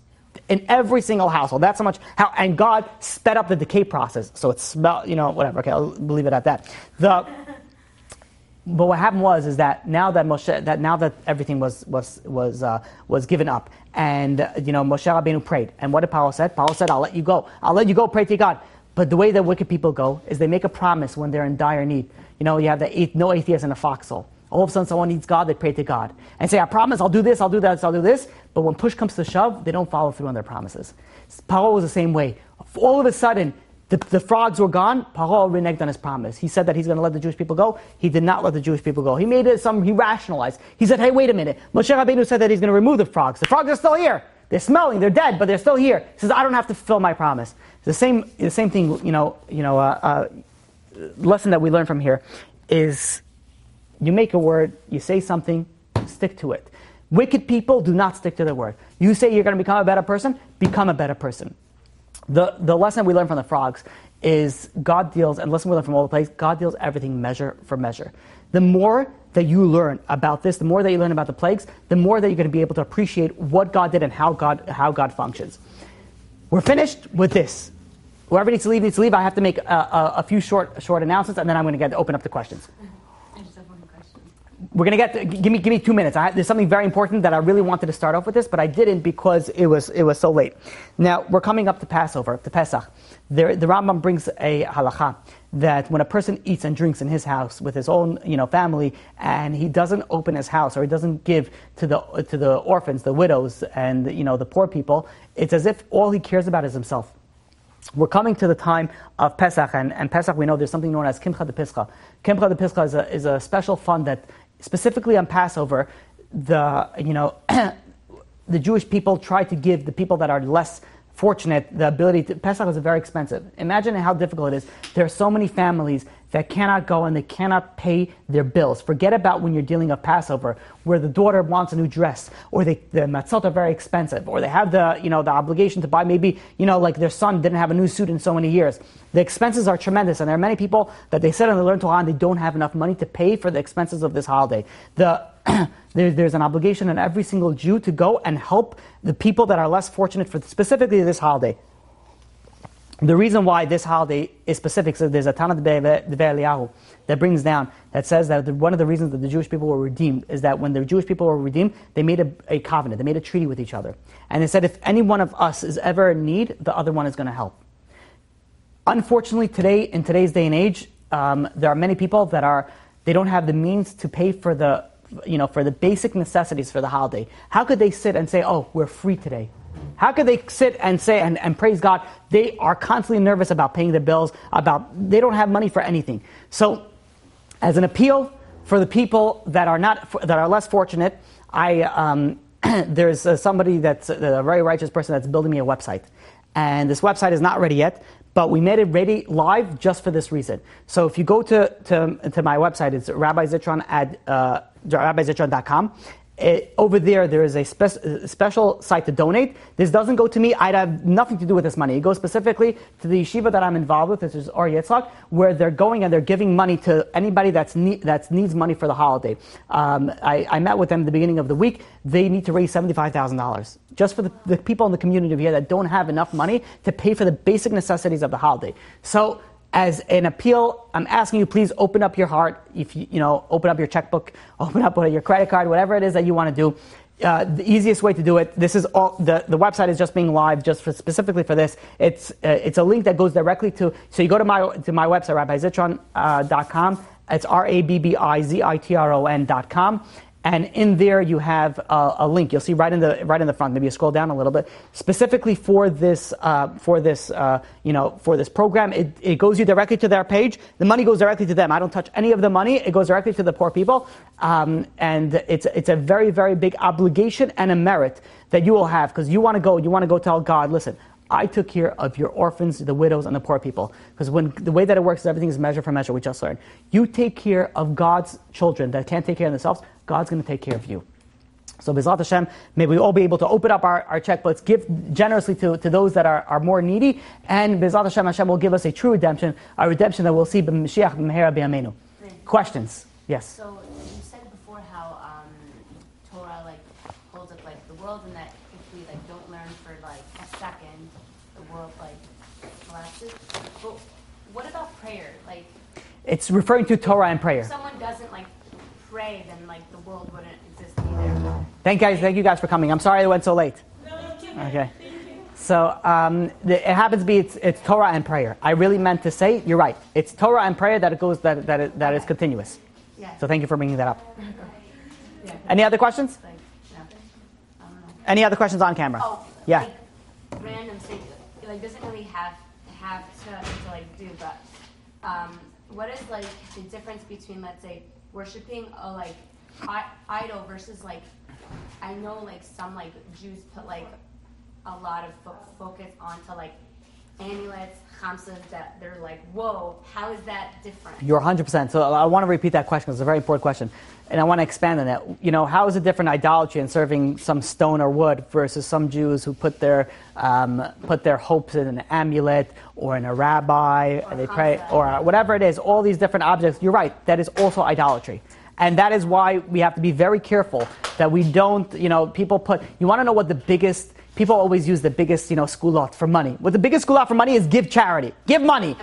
in every single household. That's how much. And God sped up the decay process, so it smelled. Whatever. Okay, I'll leave it at that. But what happened is that now that everything was given up, and Moshe Rabbeinu prayed, and what did Paro said? Paro said, "I'll let you go. I'll let you go. Pray to God." But the way that wicked people go is they make a promise when they're in dire need. You have no atheist in a foxhole. All of a sudden, someone needs God, they pray to God. And say, "I promise, I'll do this, I'll do that, I'll do this." But when push comes to shove, they don't follow through on their promises. Paro was the same way. All of a sudden, the frogs were gone. Paro reneged on his promise. He said that he's going to let the Jewish people go. He did not let the Jewish people go. He made it he rationalized. He said, "Hey, wait a minute. Moshe Rabbeinu said that he's going to remove the frogs. The frogs are still here. They're smelling, they're dead, but they're still here." He says, "I don't have to fulfill my promise." The same thing, lesson that we learn from here is you make a word, you say something, stick to it. Wicked people do not stick to their word. You say you're going to become a better person, become a better person. The lesson we learn from the frogs is God deals, and lesson we learn from all the plagues, God deals everything measure for measure. The more that you learn about this, the more that you learn about the plagues, the more that you're going to be able to appreciate what God did and how God functions. We're finished with this. Whoever needs to leave, needs to leave. I have to make a few short announcements, and then I'm going to open up the questions. I just have one question. We're going to give me 2 minutes. There's something very important that I really wanted to start off with this, but I didn't because it was so late. Now, we're coming up to Passover, to Pesach. The Rambam brings a halacha that when a person eats and drinks in his house with his own family, and he doesn't open his house or he doesn't give to the orphans, the widows, and the poor people, it's as if all he cares about is himself. we're coming to the time of Pesach, and Pesach, we know there's something known as Kimcha de Pischa. Kimcha de Pischa is a special fund that specifically on Passover, the Jewish people try to give the people that are less fortunate the ability to. Pesach is very expensive. Imagine how difficult it is. There are so many families that cannot go and they cannot pay their bills. Forget about when you're dealing with Passover, where the daughter wants a new dress, or the matzot are very expensive, or they have the obligation to buy maybe, like their son didn't have a new suit in so many years. The expenses are tremendous, and there are many people that they sit and they learn Torah and they don't have enough money to pay for the expenses of this holiday. There's an obligation on every single Jew to go and help the people that are less fortunate for specifically this holiday. The reason why this holiday is specific, so there's a Tana de Eliyahu that brings down, that says that one of the reasons that the Jewish people were redeemed is that when the Jewish people were redeemed, they made a covenant, they made a treaty with each other. And they said if any one of us is ever in need, the other one is going to help. Unfortunately, in today's day and age, there are many people that they don't have the means to pay for the basic necessities for the holiday. How could they sit and say, oh, we're free today? How could they sit and say and praise God? They are constantly nervous about paying their bills, they don't have money for anything. So, as an appeal for the people that are less fortunate, there's somebody that's a very righteous person that's building me a website, and this website is not ready yet. But we made it ready live just for this reason. So if you go to my website, it's rabbizitron at rabbizitron.com. Over there is a special site to donate. This doesn't go to me. I have nothing to do with this money. It goes specifically to the yeshiva that I'm involved with, which is Or Yitzchak, where they're going and they're giving money to anybody that needs money for the holiday. I met with them at the beginning of the week. They need to raise $75,000 just for the people in the community here that don't have enough money to pay for the basic necessities of the holiday. So, as an appeal, I'm asking you, please open up your heart. If open up your checkbook, open up your credit card, whatever it is that you want to do. The easiest way to do it. This is all. The website is just being live, specifically for this. It's a link that goes directly to. So you go to my website, rabbizitron.com. It's rabbizitron.com. And in there you have a link. You'll see right in the front. Maybe you scroll down a little bit. Specifically for this program, it goes you directly to their page. The money goes directly to them. I don't touch any of the money. It goes directly to the poor people. And it's a very, very big obligation and a merit that you will have, because you want to go tell God, listen, I took care of your orphans, the widows, and the poor people. Because the way that it works is everything is measure for measure, we just learned. You take care of God's children that can't take care of themselves, God's going to take care of you. So B'ezrat Hashem, may we all be able to open up our checkbooks, give generously to those that are more needy, and B'ezrat Hashem will give us a true redemption, a redemption that we'll see b'Mashiach b'mehera b'yameinu. Questions? Yes? So you said before how Torah holds up the world, and that if we don't learn for a second, the world collapses. But what about prayer? It's referring to Torah and prayer. If someone doesn't pray, then the world wouldn't exist either. Thank you guys for coming. I'm sorry I went so late. No, okay. So it happens to be it's Torah and prayer. I really meant to say, you're right. It's Torah and prayer that is continuous. Yeah. So thank you for bringing that up. Yeah. Any other questions? No. I don't know. Any other questions on camera? Oh, yeah. Random thing. Doesn't really have to do, but what is the difference between, let's say, worshiping a idol versus I know some Jews put a lot of focus onto amulets, chamsas, that they're whoa, how is that different? You're 100%. So I want to repeat that question. It's a very important question. And I want to expand on that. How is it different idolatry in serving some stone or wood versus some Jews who put their hopes in an amulet or in a rabbi, or they pray, or whatever it is, all these different objects. You're right. That is also idolatry. And that is why we have to be very careful that we don't, people you want to know what the biggest, people always use the biggest, skulat for money. What the biggest skulat for money is give charity. Give money.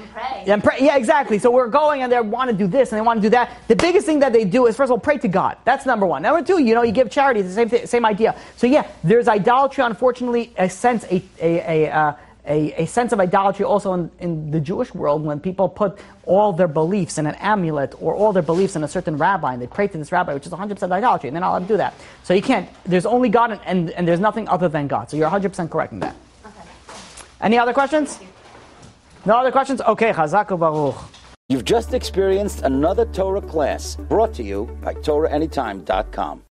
And pray. Yeah, exactly. So we're going and they want to do this and they want to do that. The biggest thing that they do is, first of all, pray to God. That's number one. Number two, you give charity. It's the same idea. So yeah, there's idolatry, unfortunately, a sense of idolatry also in the Jewish world, when people put all their beliefs in an amulet or all their beliefs in a certain rabbi and they pray to this rabbi, which is 100% idolatry, and they're not allowed to do that. So you can't. There's only God and there's nothing other than God. So you're 100% correct in that. Okay. Any other questions? No other questions? Okay, Chazak u'Baruch. You've just experienced another Torah class brought to you by TorahAnytime.com.